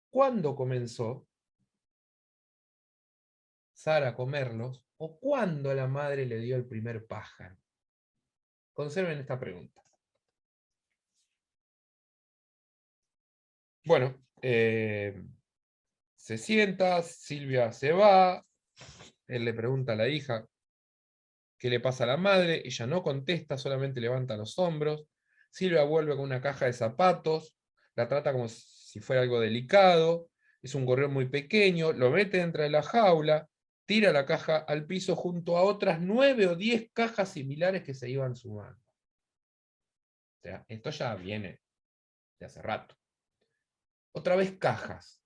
Speaker 2: cuándo comenzó Sara a comerlos, o cuándo la madre le dio el primer pájaro. Conserven esta pregunta. Bueno, se sienta, Silvia se va, él le pregunta a la hija qué le pasa a la madre, ella no contesta, solamente levanta los hombros. Silvia vuelve con una caja de zapatos, la trata como si fuera algo delicado, es un gorrión muy pequeño, lo mete dentro de la jaula, tira la caja al piso junto a otras 9 o 10 cajas similares que se iban sumando. O sea, esto ya viene de hace rato. Otra vez cajas.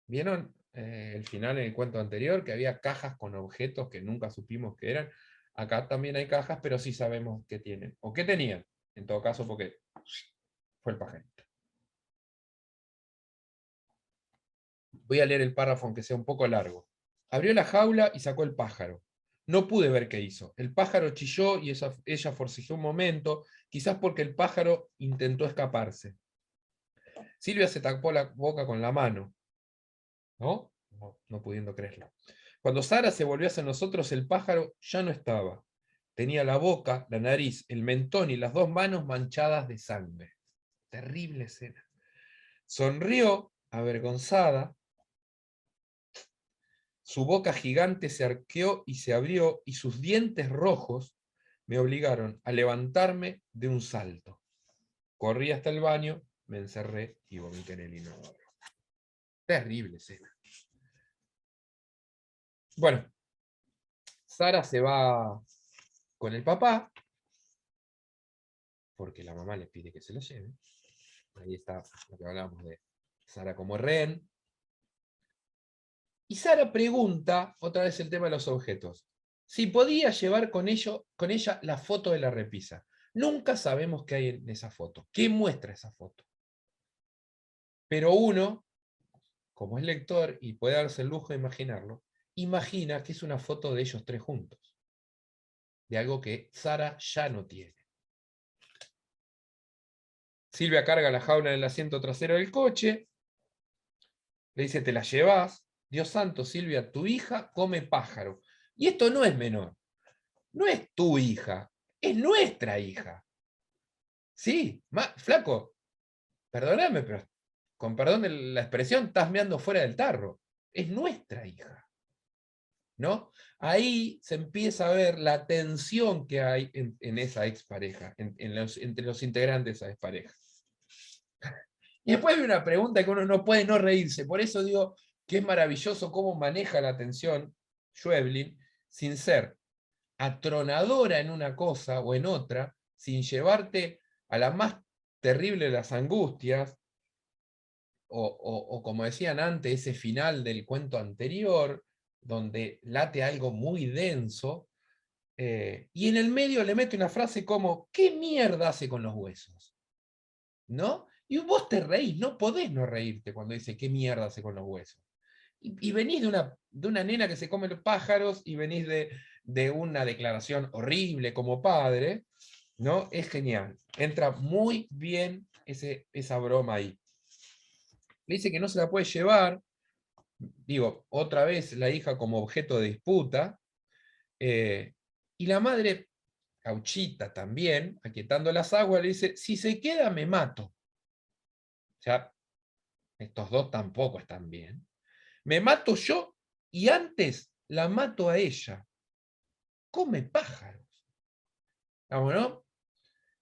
Speaker 2: ¿Vieron el final en el cuento anterior? Que había cajas con objetos que nunca supimos qué eran. Acá también hay cajas, pero sí sabemos qué tienen. O qué tenían, en todo caso, porque fue el pajarito. Voy a leer el párrafo, aunque sea un poco largo. Abrió la jaula y sacó el pájaro. No pude ver qué hizo. El pájaro chilló y ella forcejeó un momento, quizás porque el pájaro intentó escaparse. Silvia se tapó la boca con la mano, ¿no? No pudiendo creerlo. Cuando Sara se volvió hacia nosotros, el pájaro ya no estaba. Tenía la boca, la nariz, el mentón y las 2 manos manchadas de sangre. Terrible escena. Sonrió, avergonzada. Su boca gigante se arqueó y se abrió, y sus dientes rojos me obligaron a levantarme de un salto. Corrí hasta el baño, me encerré y vomité en el inodoro. Terrible escena. Bueno, Sara se va con el papá, porque la mamá le pide que se lo lleve. Ahí está lo que hablábamos de Sara como rehén. Y Sara pregunta, otra vez el tema de los objetos, si podía llevar con ella la foto de la repisa. Nunca sabemos qué hay en esa foto, qué muestra esa foto. Pero uno, como es lector y puede darse el lujo de imaginarlo, imagina que es una foto de ellos 3 juntos, de algo que Sara ya no tiene. Silvia carga la jaula en el asiento trasero del coche, le dice, ¿te la llevas? Dios santo, Silvia, tu hija come pájaro. Y esto no es menor. No es tu hija, es nuestra hija. Sí, flaco, perdóname, pero con perdón de la expresión, estás meando fuera del tarro. Es nuestra hija. ¿No? Ahí se empieza a ver la tensión que hay en esa expareja, entre los integrantes de esa expareja. Y después hay una pregunta que uno no puede no reírse. Por eso digo que es maravilloso cómo maneja la tensión Schweblin sin ser atronadora en una cosa o en otra, sin llevarte a la más terrible de las angustias, o como decían antes, ese final del cuento anterior, donde late algo muy denso, y en el medio le mete una frase como, ¿qué mierda hace con los huesos? ¿No? Y vos te reís, no podés no reírte cuando dice, ¿qué mierda hace con los huesos? Y venís de una nena que se come los pájaros, y venís de una declaración horrible como padre, ¿no? Es genial. Entra muy bien esa broma ahí. Le dice que no se la puede llevar, digo, otra vez la hija como objeto de disputa, y la madre, Cauchita también, aquietando las aguas, le dice, si se queda me mato. O sea, estos dos tampoco están bien. Me mato yo y antes la mato a ella. Come pájaros. Digamos, ¿no?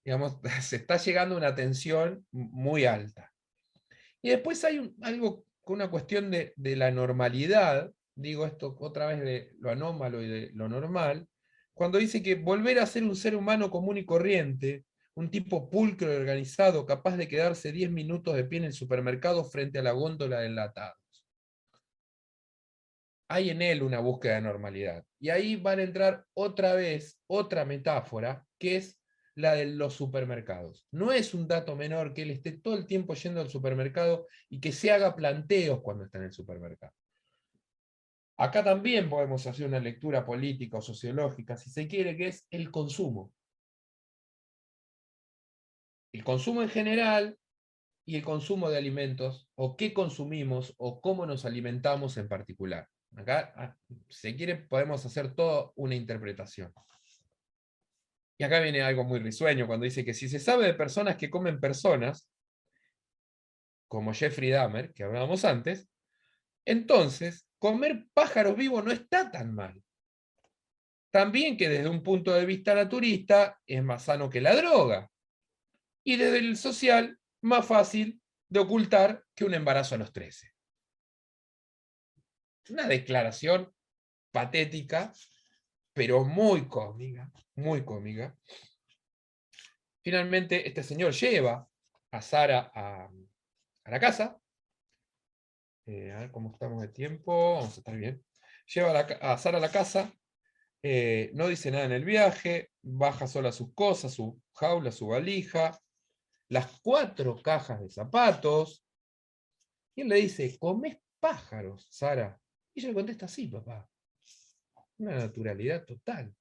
Speaker 2: Digamos, se está llegando a una tensión muy alta. Y después hay algo con una cuestión de la normalidad, digo esto otra vez de lo anómalo y de lo normal, cuando dice que volver a ser un ser humano común y corriente, un tipo pulcro y organizado, capaz de quedarse 10 minutos de pie en el supermercado frente a la góndola de enlatados. Hay en él una búsqueda de normalidad. Y ahí van a entrar otra vez otra metáfora, que es la de los supermercados. No es un dato menor que él esté todo el tiempo yendo al supermercado y que se haga planteos cuando está en el supermercado. Acá también podemos hacer una lectura política o sociológica, si se quiere, que es el consumo. El consumo en general y el consumo de alimentos, o qué consumimos, o cómo nos alimentamos en particular. Acá, si quiere, podemos hacer toda una interpretación. Y acá viene algo muy risueño, cuando dice que si se sabe de personas que comen personas, como Jeffrey Dahmer, que hablábamos antes, entonces comer pájaros vivos no está tan mal. También que desde un punto de vista naturista es más sano que la droga. Y desde el social más fácil de ocultar que un embarazo a los 13. Una declaración patética, pero muy cómica, muy cómica. Finalmente, este señor lleva a Sara a la casa. A ver cómo estamos de tiempo. Vamos a estar bien. Lleva a Sara a la casa. No dice nada en el viaje. Baja sola sus cosas, su jaula, su valija, las 4 cajas de zapatos. Y él le dice: ¿comés pájaros, Sara? Y ella le contesta: sí, papá. Una naturalidad total.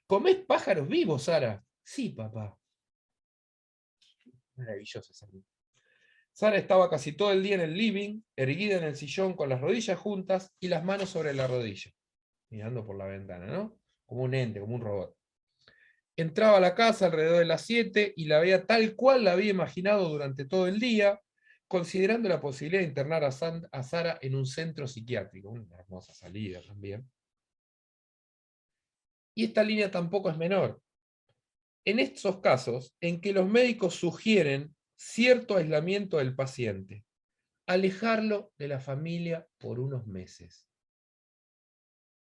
Speaker 2: ¿Comés pájaros vivos, Sara? Sí, papá. Maravilloso esa niña. Sara estaba casi todo el día en el living, erguida en el sillón con las rodillas juntas y las manos sobre la rodilla, mirando por la ventana, ¿no? Como un ente, como un robot. Entraba a la casa alrededor de las 7 y la veía tal cual la había imaginado durante todo el día, considerando la posibilidad de internar a Sara en un centro psiquiátrico. Una hermosa salida también. Y esta línea tampoco es menor. En estos casos en que los médicos sugieren cierto aislamiento del paciente, alejarlo de la familia por unos meses.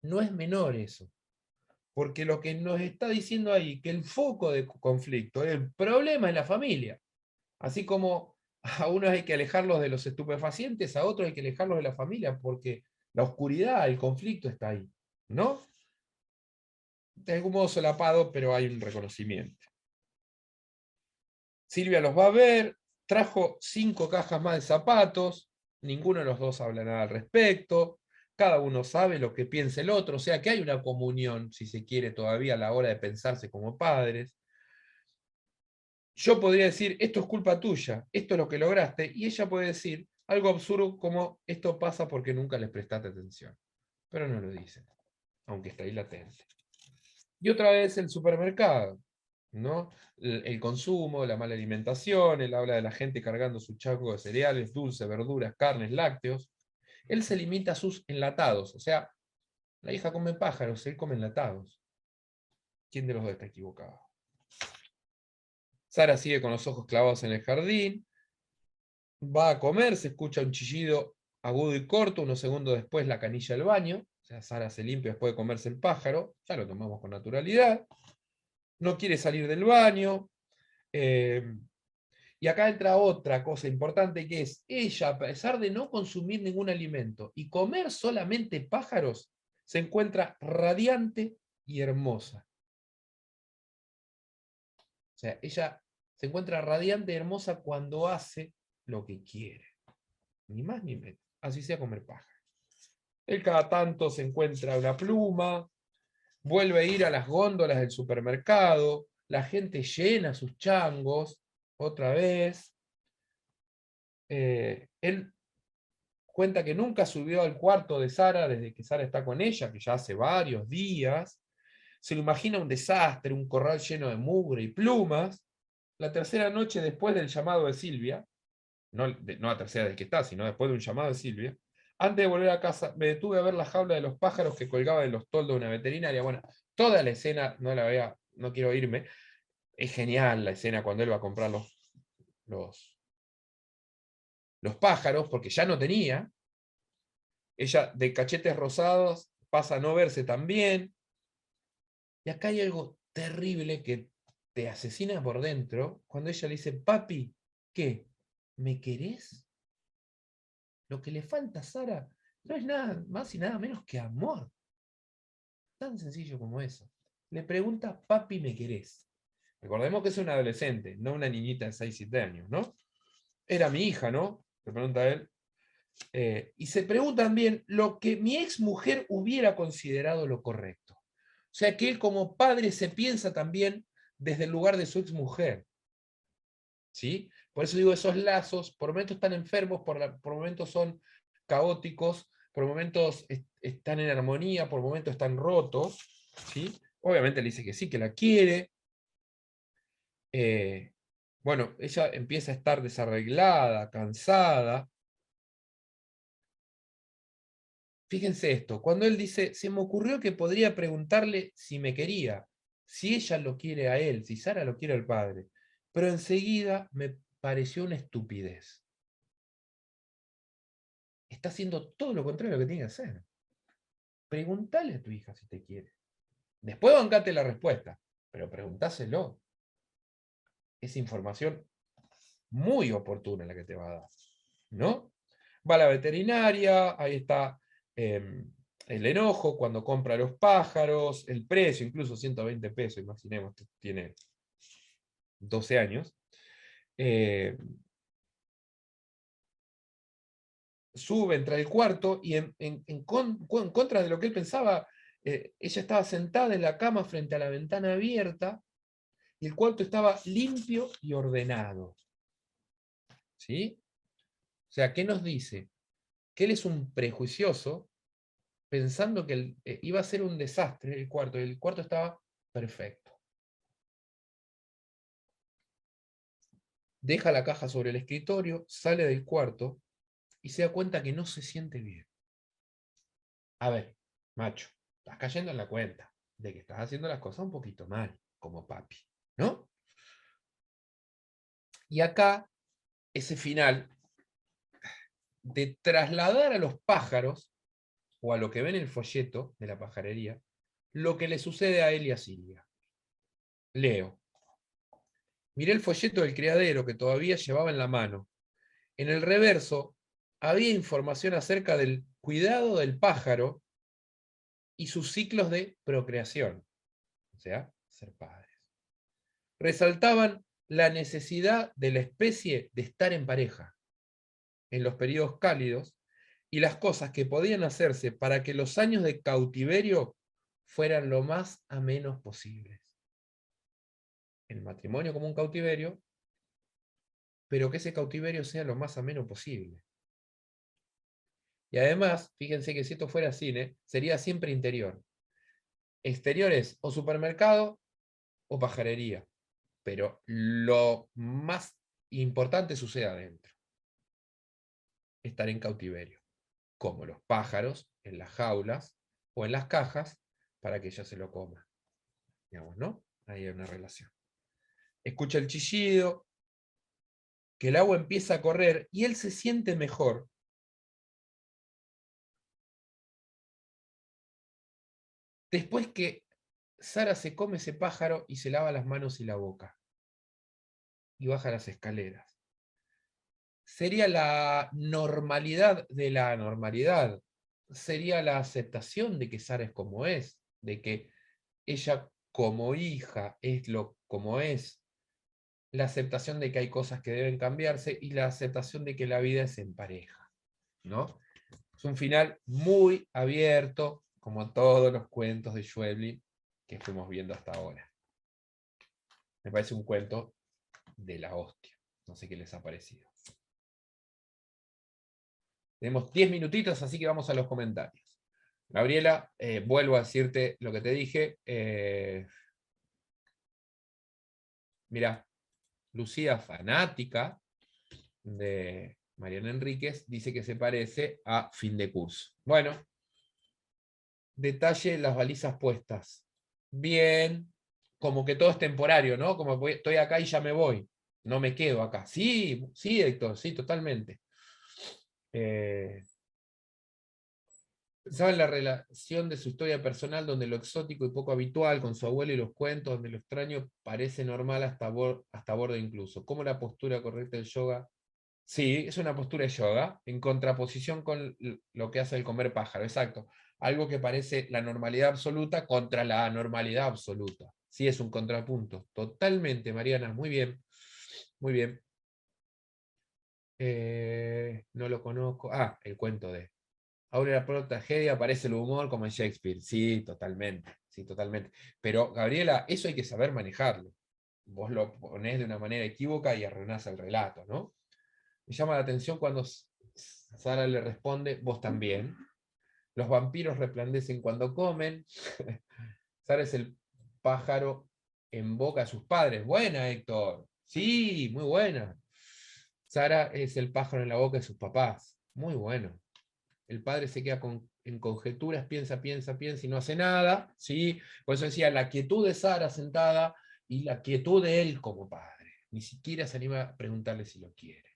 Speaker 2: No es menor eso, porque lo que nos está diciendo ahí, que el foco de conflicto, el problema es la familia. Así como a unos hay que alejarlos de los estupefacientes, a otros hay que alejarlos de la familia, porque la oscuridad, el conflicto está ahí, ¿no? De algún modo solapado, pero hay un reconocimiento. Silvia los va a ver, trajo 5 cajas más de zapatos, ninguno de los dos habla nada al respecto, cada uno sabe lo que piensa el otro, o sea que hay una comunión, si se quiere, todavía a la hora de pensarse como padres. Yo podría decir: esto es culpa tuya, esto es lo que lograste, y ella puede decir algo absurdo como: esto pasa porque nunca les prestaste atención. Pero no lo dice, aunque está ahí latente. Y otra vez el supermercado, ¿no? El consumo, la mala alimentación, él habla de la gente cargando su chaco de cereales, dulces, verduras, carnes, lácteos. Él se limita a sus enlatados, o sea, la hija come pájaros, él come enlatados. ¿Quién de los dos está equivocado? Sara sigue con los ojos clavados en el jardín, va a comer, se escucha un chillido agudo y corto, unos segundos después la canilla del baño, o sea, Sara se limpia después de comerse el pájaro, ya lo tomamos con naturalidad. No quiere salir del baño. Y acá entra otra cosa importante, que es: ella, a pesar de no consumir ningún alimento y comer solamente pájaros, se encuentra radiante y hermosa. O sea, ella se encuentra radiante y hermosa cuando hace lo que quiere. Ni más ni menos. Así sea comer pájaros. Él cada tanto se encuentra una pluma, vuelve a ir a las góndolas del supermercado, la gente llena sus changos otra vez. Él cuenta que nunca subió al cuarto de Sara desde que Sara está con ella, que ya hace varios días. Se lo imagina un desastre, un corral lleno de mugre y plumas. La tercera noche después del llamado de Silvia, no la tercera del que está, sino después de un llamado de Silvia, antes de volver a casa, me detuve a ver la jaula de los pájaros que colgaba de los toldos de una veterinaria. Bueno, toda la escena, no la vea, no quiero irme. Es genial la escena cuando él va a comprar los pájaros, porque ya no tenía. Ella, de cachetes rosados, pasa a no verse tan bien. Y acá hay algo terrible que te asesina por dentro, cuando ella le dice: papi, ¿qué? ¿Me querés? Lo que le falta a Sara no es nada más y nada menos que amor. Tan sencillo como eso. Le pregunta: papi, ¿me querés? Recordemos que es una adolescente, no una niñita de 6-7 años, ¿no? Era mi hija, ¿no? Le pregunta a él. Y se pregunta también lo que mi ex mujer hubiera considerado lo correcto. O sea que él como padre se piensa también desde el lugar de su ex mujer. ¿Sí? Por eso digo, esos lazos por momentos están enfermos, por momentos son caóticos, por momentos están en armonía, por momentos están rotos. ¿Sí? Obviamente le dice que sí, que la quiere. Bueno, ella empieza a estar desarreglada, cansada. Fíjense esto, cuando él dice: se me ocurrió que podría preguntarle si me quería, si ella lo quiere a él, si Sara lo quiere al padre, pero enseguida me pareció una estupidez. Está haciendo todo lo contrario de lo que tiene que hacer. Preguntale a tu hija si te quiere. Después bancate la respuesta, pero preguntáselo. Es información muy oportuna la que te va a dar, ¿no? Va a la veterinaria, ahí está el enojo cuando compra los pájaros, el precio, incluso 120 pesos, imaginemos, tiene 12 años. Sube, entra al cuarto y en contra de lo que él pensaba, ella estaba sentada en la cama frente a la ventana abierta y el cuarto estaba limpio y ordenado. ¿Sí? O sea, ¿qué nos dice? Que él es un prejuicioso pensando que iba a ser un desastre el cuarto, y el cuarto estaba perfecto. Deja la caja sobre el escritorio, sale del cuarto y se da cuenta que no se siente bien. A ver, macho, estás cayendo en la cuenta de que estás haciendo las cosas un poquito mal, como papi, ¿no? Y acá, ese final de trasladar a los pájaros, o a lo que ven en el folleto de la pajarería, lo que le sucede a él y a Silvia. Leo. Miré el folleto del criadero que todavía llevaba en la mano. En el reverso había información acerca del cuidado del pájaro y sus ciclos de procreación, o sea, ser padres. Resaltaban la necesidad de la especie de estar en pareja en los periodos cálidos y las cosas que podían hacerse para que los años de cautiverio fueran lo más amenos posibles. El matrimonio como un cautiverio, pero que ese cautiverio sea lo más ameno posible. Y además, fíjense que si esto fuera cine, sería siempre interior. Exterior es o supermercado o pajarería, pero lo más importante sucede adentro. Estar en cautiverio, como los pájaros en las jaulas o en las cajas para que ella se lo coma. Digamos, ¿no? Ahí hay una relación. Escucha el chillido, que el agua empieza a correr y él se siente mejor. Después que Sara se come ese pájaro y se lava las manos y la boca. Y baja las escaleras. Sería la normalidad de la anormalidad. Sería la aceptación de que Sara es como es, de que ella como hija es como es, la aceptación de que hay cosas que deben cambiarse y la aceptación de que la vida es en pareja, ¿no? Es un final muy abierto, como todos los cuentos de Schweblin que fuimos viendo hasta ahora. Me parece un cuento de la hostia. No sé qué les ha parecido. Tenemos 10 minutitos, así que vamos a los comentarios. Gabriela, vuelvo a decirte lo que te dije. Mira, Lucía, fanática de Mariana Enríquez, dice que se parece a Fin de Curso. Bueno, detalle, las balizas puestas. Bien, como que todo es temporario, ¿no? Como estoy acá y ya me voy. No me quedo acá. Sí, sí, Héctor, sí, totalmente. Pensaba en la relación de su historia personal, donde lo exótico y poco habitual, con su abuelo y los cuentos, donde lo extraño parece normal hasta borde incluso. ¿Cómo la postura correcta del yoga? Sí, es una postura de yoga, en contraposición con lo que hace el comer pájaro, exacto. Algo que parece la normalidad absoluta contra la anormalidad absoluta. Sí, es un contrapunto. Totalmente, Mariana, muy bien. Muy bien. No lo conozco. Ah, el cuento de... Ahora la peor tragedia aparece el humor como en Shakespeare. Sí, totalmente. Sí, totalmente. Pero, Gabriela, eso hay que saber manejarlo. Vos lo ponés de una manera equívoca y arruinás el relato, ¿no? Me llama la atención cuando Sara le responde, vos también. Los vampiros resplandecen cuando comen. Sara es el pájaro en boca de sus padres. Buena, Héctor. Sí, muy buena. Sara es el pájaro en la boca de sus papás. Muy bueno. El padre se queda en conjeturas, piensa y no hace nada. ¿Sí? Por eso decía la quietud de Sara sentada y la quietud de él como padre. Ni siquiera se anima a preguntarle si lo quiere.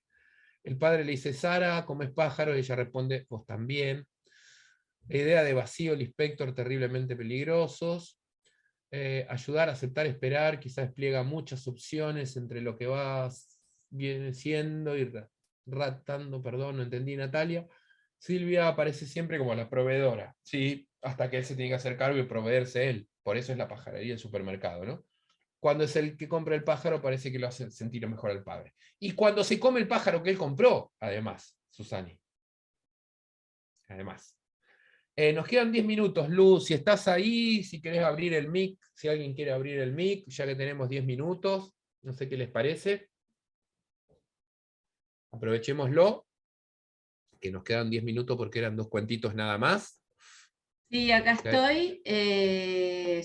Speaker 2: El padre le dice, Sara, comes pájaro, y ella responde, vos también. La idea de vacío, lispector, terriblemente peligrosos. Ayudar, aceptar, esperar, quizás despliega muchas opciones entre lo que viene siendo y ratando, perdón, no entendí, Natalia. Silvia aparece siempre como la proveedora, ¿sí? Hasta que él se tiene que hacer cargo y proveerse él. Por eso es la pajarería del supermercado, ¿no? Cuando es el que compra el pájaro, parece que lo hace sentir mejor al padre. Y cuando se come el pájaro que él compró, además, Susani. Además. Nos quedan 10 minutos, Luz. Si estás ahí, si querés abrir el mic, si alguien quiere abrir el mic, ya que tenemos 10 minutos, no sé qué les parece. Aprovechémoslo, que nos quedan 10 minutos porque eran 2 cuentitos nada más.
Speaker 1: Sí, acá estoy.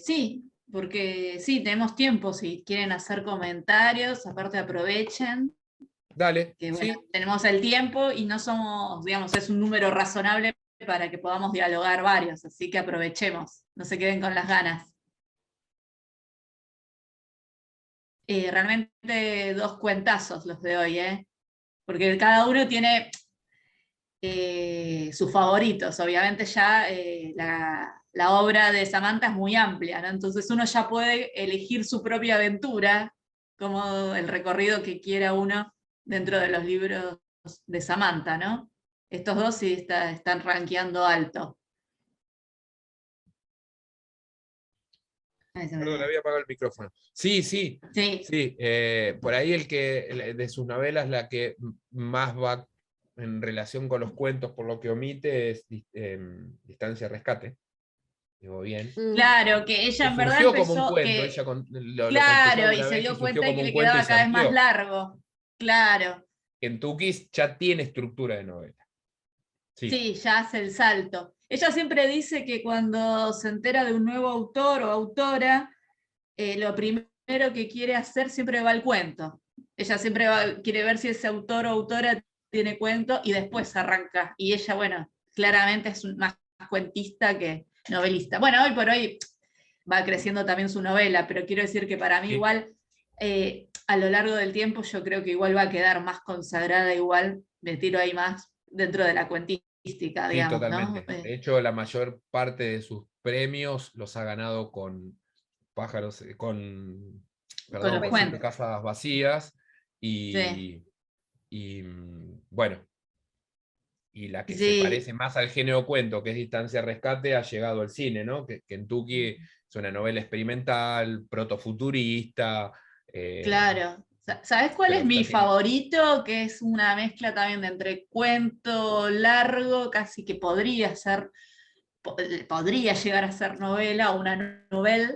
Speaker 1: Sí, porque sí, tenemos tiempo. Si quieren hacer comentarios, aparte aprovechen.
Speaker 2: Dale,
Speaker 1: Que bueno,
Speaker 2: sí.
Speaker 1: tenemos el tiempo y no somos, digamos, es un número razonable para que podamos dialogar varios, así que aprovechemos, no se queden con las ganas. Realmente 2 cuentazos los de hoy, porque cada uno tiene sus favoritos. Obviamente ya la obra de Samantha es muy amplia, ¿no? Entonces uno ya puede elegir su propia aventura, como el recorrido que quiera uno dentro de los libros de Samantha, ¿no? Estos dos sí están rankeando alto.
Speaker 2: Perdón, le había apagado el micrófono. Sí, sí.
Speaker 1: Sí.
Speaker 2: Sí, por ahí de sus novelas, la que más va en relación con los cuentos, por lo que omite, es Distancia Rescate. Digo bien.
Speaker 1: Claro, que ella
Speaker 2: Que
Speaker 1: en verdad
Speaker 2: surgió como un
Speaker 1: empezó,
Speaker 2: cuento, ella lo confesó
Speaker 1: claro, y
Speaker 2: alguna
Speaker 1: se
Speaker 2: vez, que
Speaker 1: dio
Speaker 2: surgió
Speaker 1: cuenta de
Speaker 2: como
Speaker 1: que
Speaker 2: un
Speaker 1: le
Speaker 2: cuento y
Speaker 1: quedaba
Speaker 2: se
Speaker 1: cada vez más
Speaker 2: amplió.
Speaker 1: largo. Claro.
Speaker 2: Kentucky ya tiene estructura de novela. Sí.
Speaker 1: Sí, ya hace el salto. Ella siempre dice que cuando se entera de un nuevo autor o autora, lo primero que quiere hacer siempre va al cuento. Ella siempre quiere ver si ese autor o autora tiene cuento y después arranca. Y ella, bueno, claramente es más cuentista que novelista. Bueno, hoy por hoy va creciendo también su novela, pero quiero decir que para mí
Speaker 2: Sí.
Speaker 1: igual, a lo largo del tiempo, yo creo que igual va a quedar más consagrada, igual, me tiro ahí más dentro de la cuentística,
Speaker 2: Sí,
Speaker 1: digamos,
Speaker 2: totalmente.
Speaker 1: ¿no?
Speaker 2: De hecho, la mayor parte de sus premios los ha ganado con pájaros,
Speaker 1: Con
Speaker 2: perdón,
Speaker 1: los
Speaker 2: con Siete
Speaker 1: cuentos.
Speaker 2: casas vacías
Speaker 1: Sí.
Speaker 2: y bueno, y la que se
Speaker 1: Sí,
Speaker 2: parece más al género cuento, que es Distancia Rescate, ha llegado al cine, ¿no? Que Kentucky es una novela experimental, protofuturista.
Speaker 1: claro. ¿Sabes cuál es
Speaker 2: Pero
Speaker 1: mi
Speaker 2: ya tiene.
Speaker 1: favorito? Que es una mezcla también de entre cuento largo, casi que podría llegar a ser novela o una novela.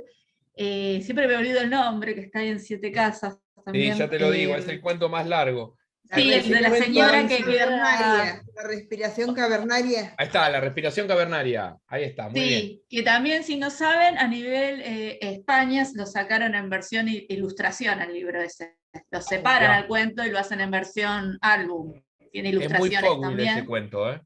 Speaker 1: Siempre me olvido el nombre, que está ahí en Siete Casas
Speaker 2: Sí, ya
Speaker 1: también.
Speaker 2: te lo digo, es el cuento más largo.
Speaker 3: La
Speaker 1: Sí, el de la señora
Speaker 3: respiración
Speaker 1: que queda.
Speaker 3: cavernaria. La respiración cavernaria.
Speaker 2: Ahí está, la respiración cavernaria. Ahí está, muy bien.
Speaker 1: Sí, que también, si no saben, a nivel España lo sacaron en versión ilustración al libro ese. Lo separan
Speaker 2: Mirá,
Speaker 1: al cuento y lo hacen en versión álbum. Tiene
Speaker 2: es muy
Speaker 1: ilustraciones
Speaker 2: Fogul ese
Speaker 1: también.
Speaker 2: cuento, ¿eh?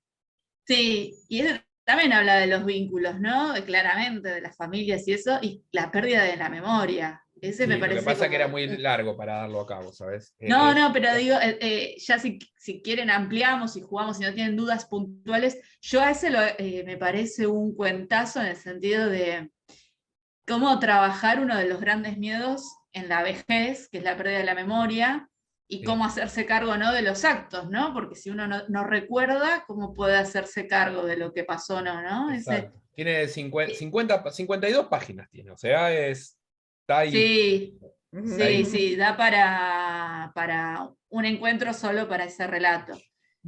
Speaker 1: Sí, y ese también habla de los vínculos, ¿no? Claramente, de las familias y eso, y la pérdida de la memoria. Ese me
Speaker 2: Sí, lo que
Speaker 1: parece
Speaker 2: pasa es que era
Speaker 1: como.
Speaker 2: muy largo para darlo a cabo, ¿sabes?
Speaker 1: No, no, pero digo, ya si quieren ampliamos y jugamos, si no tienen dudas puntuales, yo a ese me parece un cuentazo en el sentido de cómo trabajar uno de los grandes miedos en la vejez, que es la pérdida de la memoria, y cómo hacerse cargo, ¿no?, de los actos, ¿no? Porque si uno no recuerda, ¿cómo puede hacerse cargo de lo que pasó o no, ¿no?
Speaker 2: Exacto. Tiene 52 páginas, tiene, o sea, está ahí.
Speaker 1: Sí,
Speaker 2: Está
Speaker 1: sí,
Speaker 2: ahí.
Speaker 1: sí, da para un encuentro solo para ese relato.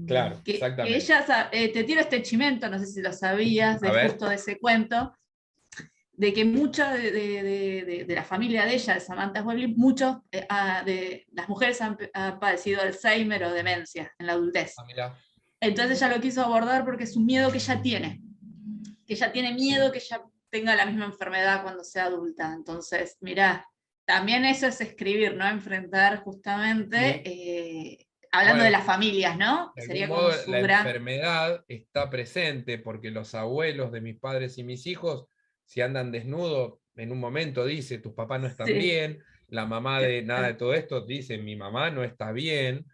Speaker 2: Claro,
Speaker 1: Que
Speaker 2: exactamente.
Speaker 1: ella, te tiro este chimento, no sé si lo sabías,
Speaker 2: A
Speaker 1: de
Speaker 2: ver.
Speaker 1: justo de ese cuento, de que mucha de la familia de ella, de Samantha Webley, muchos de las mujeres han padecido Alzheimer o demencia en la adultez.
Speaker 2: Ah, mirá.
Speaker 1: Entonces ella lo quiso abordar porque es un miedo que ella tiene, que ella tiene miedo que ella tenga la misma enfermedad cuando sea adulta. Entonces, mirá, también eso es escribir, ¿no? Enfrentar justamente, hablando de
Speaker 2: Bueno,
Speaker 1: las familias, ¿no?
Speaker 2: de algún
Speaker 1: Sería como
Speaker 2: modo
Speaker 1: su
Speaker 2: la
Speaker 1: gran.
Speaker 2: enfermedad está presente porque los abuelos de mis padres y mis hijos, si andan desnudos, en un momento dice, tus papás no están
Speaker 1: Sí,
Speaker 2: bien, la mamá de Nada de Todo Esto dice, mi mamá no está bien.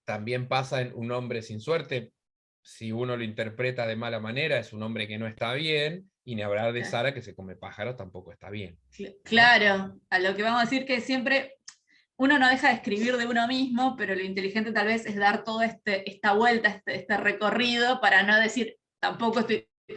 Speaker 2: También pasa en Un hombre sin suerte, si uno lo interpreta de mala manera, es un hombre que no está bien, y ni hablar de Sara, que se come pájaros, tampoco está bien.
Speaker 1: Claro, a lo que vamos a decir que siempre uno no deja de escribir de uno mismo, pero lo inteligente tal vez es dar toda esta vuelta, este recorrido, para no decir, tampoco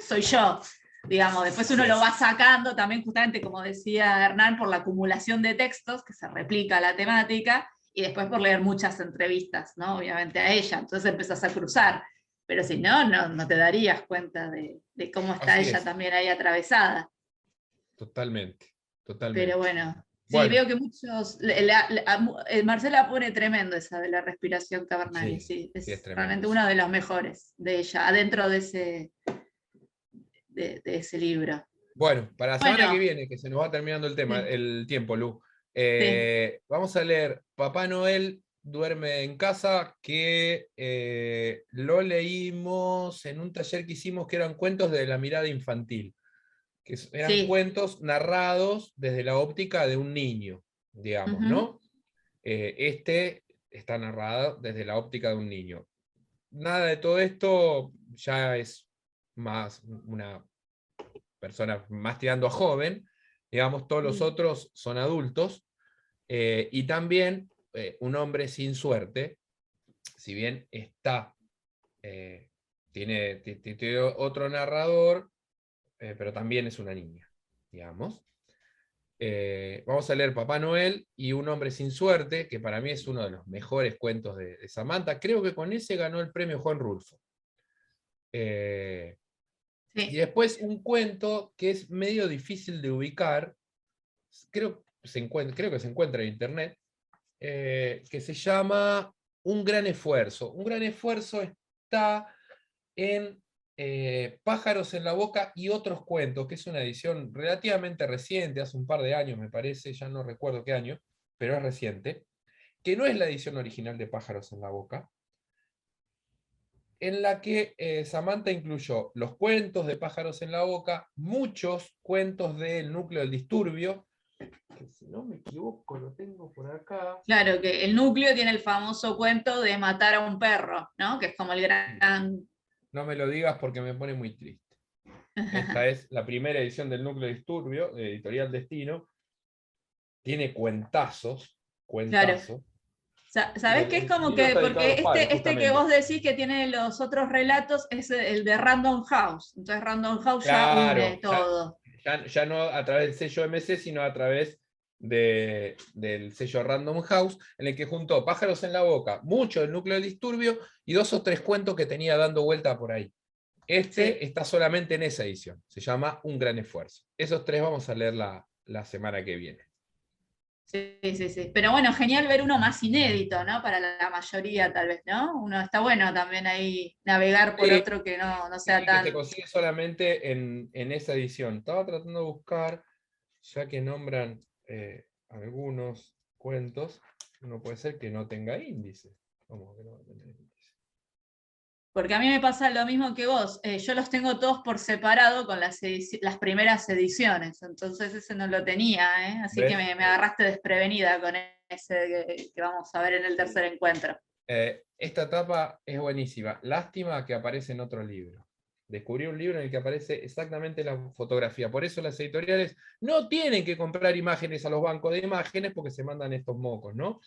Speaker 1: soy yo, digamos. Después uno lo va sacando también, justamente como decía Hernán, por la acumulación de textos, que se replica la temática, y después por leer muchas entrevistas, ¿no? Obviamente a ella, entonces empezás a cruzar. Pero si no, no te darías cuenta de cómo está
Speaker 2: Así
Speaker 1: ella
Speaker 2: es.
Speaker 1: también ahí atravesada.
Speaker 2: Totalmente, totalmente.
Speaker 1: Pero bueno, sí,
Speaker 2: Bueno,
Speaker 1: veo que muchos. Marcela pone tremendo esa de la respiración cavernaria, sí,
Speaker 2: sí, es
Speaker 1: es
Speaker 2: tremendo.
Speaker 1: realmente uno de los mejores de ella, adentro de ese libro.
Speaker 2: Bueno, para la semana que
Speaker 1: Bueno,
Speaker 2: viene, que se nos va terminando el tema,
Speaker 1: sí,
Speaker 2: el tiempo, Lu,
Speaker 1: sí,
Speaker 2: vamos a leer Papá Noel duerme en casa, que lo leímos en un taller que hicimos, que eran cuentos de la mirada infantil, que eran
Speaker 1: sí.
Speaker 2: cuentos narrados desde la óptica de un niño, digamos,
Speaker 1: Ujú.
Speaker 2: ¿no? Este está narrado desde la óptica de un niño. Nada de todo esto ya es más una persona más tirando a joven, digamos, todos los otros son adultos, y también Un hombre sin suerte, si bien está, tiene otro narrador, pero también es una niña, digamos. Vamos a leer Papá Noel y Un hombre sin suerte, que para mí es uno de los mejores cuentos de Samantha. Creo que con ese ganó el premio Juan Rulfo. Y
Speaker 1: Sí.
Speaker 2: después un cuento que es medio difícil de ubicar, creo que se encuentra en internet, que se llama Un gran esfuerzo. Un gran esfuerzo está en Pájaros en la boca y otros cuentos, que es una edición relativamente reciente, hace un par de años me parece, ya no recuerdo qué año, pero es reciente, que no es la edición original de Pájaros en la boca, en la que Samantha incluyó los cuentos de Pájaros en la boca, muchos cuentos del núcleo del disturbio, que si no me equivoco lo tengo por acá.
Speaker 1: Claro, que el núcleo tiene el famoso cuento de matar a un perro, ¿no? Que es como el gran.
Speaker 2: No me lo digas porque me pone muy triste. Esta es la primera edición del núcleo de disturbio, de Editorial Destino. Tiene cuentazos,
Speaker 1: Claro.
Speaker 2: cuentazos. Y
Speaker 1: ¿Sabés qué? Es
Speaker 2: el
Speaker 1: como
Speaker 2: libro
Speaker 1: que,
Speaker 2: está dedicado a
Speaker 1: porque
Speaker 2: los padres,
Speaker 1: este que
Speaker 2: justamente.
Speaker 1: vos decís que tiene los otros relatos es el de Random House. Entonces Random House ya une
Speaker 2: Claro,
Speaker 1: todo.
Speaker 2: ya no a través del sello MC, sino a través del sello Random House, en el que juntó Pájaros en la boca, mucho del núcleo del disturbio y 2 o 3 cuentos que tenía dando vuelta por ahí. Este
Speaker 1: Sí,
Speaker 2: está solamente en esa edición, se llama Un gran esfuerzo. Esos 3 vamos a leer la semana que viene.
Speaker 1: sí, sí, sí. Pero bueno, genial ver uno más inédito, ¿no? Para la mayoría, tal vez, ¿no? Uno está bueno también ahí navegar por
Speaker 2: Sí,
Speaker 1: otro que no sea
Speaker 2: sí, que se
Speaker 1: tan.
Speaker 2: consigue solamente en esa edición. Estaba tratando de buscar, ya que nombran algunos cuentos, no puede ser que no tenga índice. ¿Cómo que no va a tener índice?
Speaker 1: Porque a mí me pasa lo mismo que vos. Yo los tengo todos por separado con las primeras ediciones. Entonces ese no lo tenía, ¿eh? Así que
Speaker 2: ¿Ves?
Speaker 1: me agarraste desprevenida con ese que vamos a ver en el tercer encuentro.
Speaker 2: Esta etapa es buenísima. Lástima que aparece en otro libro. Descubrí un libro en el que aparece exactamente la fotografía. Por eso las editoriales no tienen que comprar imágenes a los bancos de imágenes porque se mandan estos mocos, ¿no?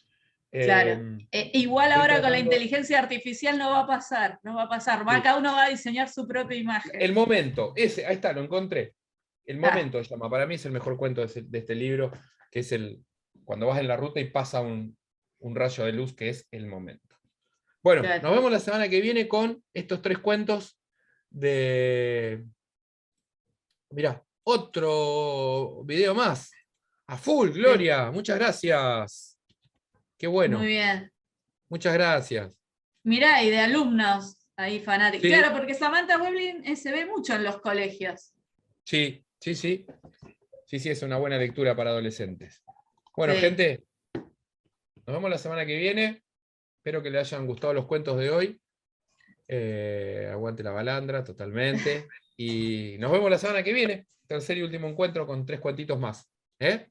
Speaker 1: Claro. Igual
Speaker 2: Estoy
Speaker 1: ahora con la
Speaker 2: tratando.
Speaker 1: inteligencia artificial no va a pasar, no va a pasar.
Speaker 2: Sí.
Speaker 1: Cada uno va a diseñar su propia imagen.
Speaker 2: El momento, ese, ahí está, lo encontré. El
Speaker 1: Ah,
Speaker 2: momento se llama. Para mí es el mejor cuento de este libro, que es cuando vas en la ruta y pasa un rayo de luz, que es el momento. Bueno,
Speaker 1: claro.
Speaker 2: nos vemos la semana que viene con estos 3 cuentos de. Mirá, otro video más. A full,
Speaker 1: Sí,
Speaker 2: Gloria. Muchas gracias. Qué
Speaker 1: muy
Speaker 2: bueno.
Speaker 1: bien.
Speaker 2: Muchas gracias.
Speaker 1: Mirá, y de alumnos ahí fanáticos.
Speaker 2: Sí,
Speaker 1: Claro, porque Samantha Weblin se ve mucho en los colegios.
Speaker 2: sí, sí, sí. Sí, sí, es una buena lectura para adolescentes. Bueno,
Speaker 1: Sí.
Speaker 2: gente, nos vemos la semana que viene. Espero que les hayan gustado los cuentos de hoy. Aguante la balandra, totalmente. Y nos vemos la semana que viene. Tercer y último encuentro con 3 cuentitos más. ¿Eh?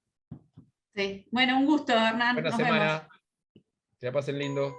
Speaker 1: Sí. Bueno, un gusto, Hernán.
Speaker 2: Buena
Speaker 1: Nos vemos.
Speaker 2: semana. Que la pasen lindo.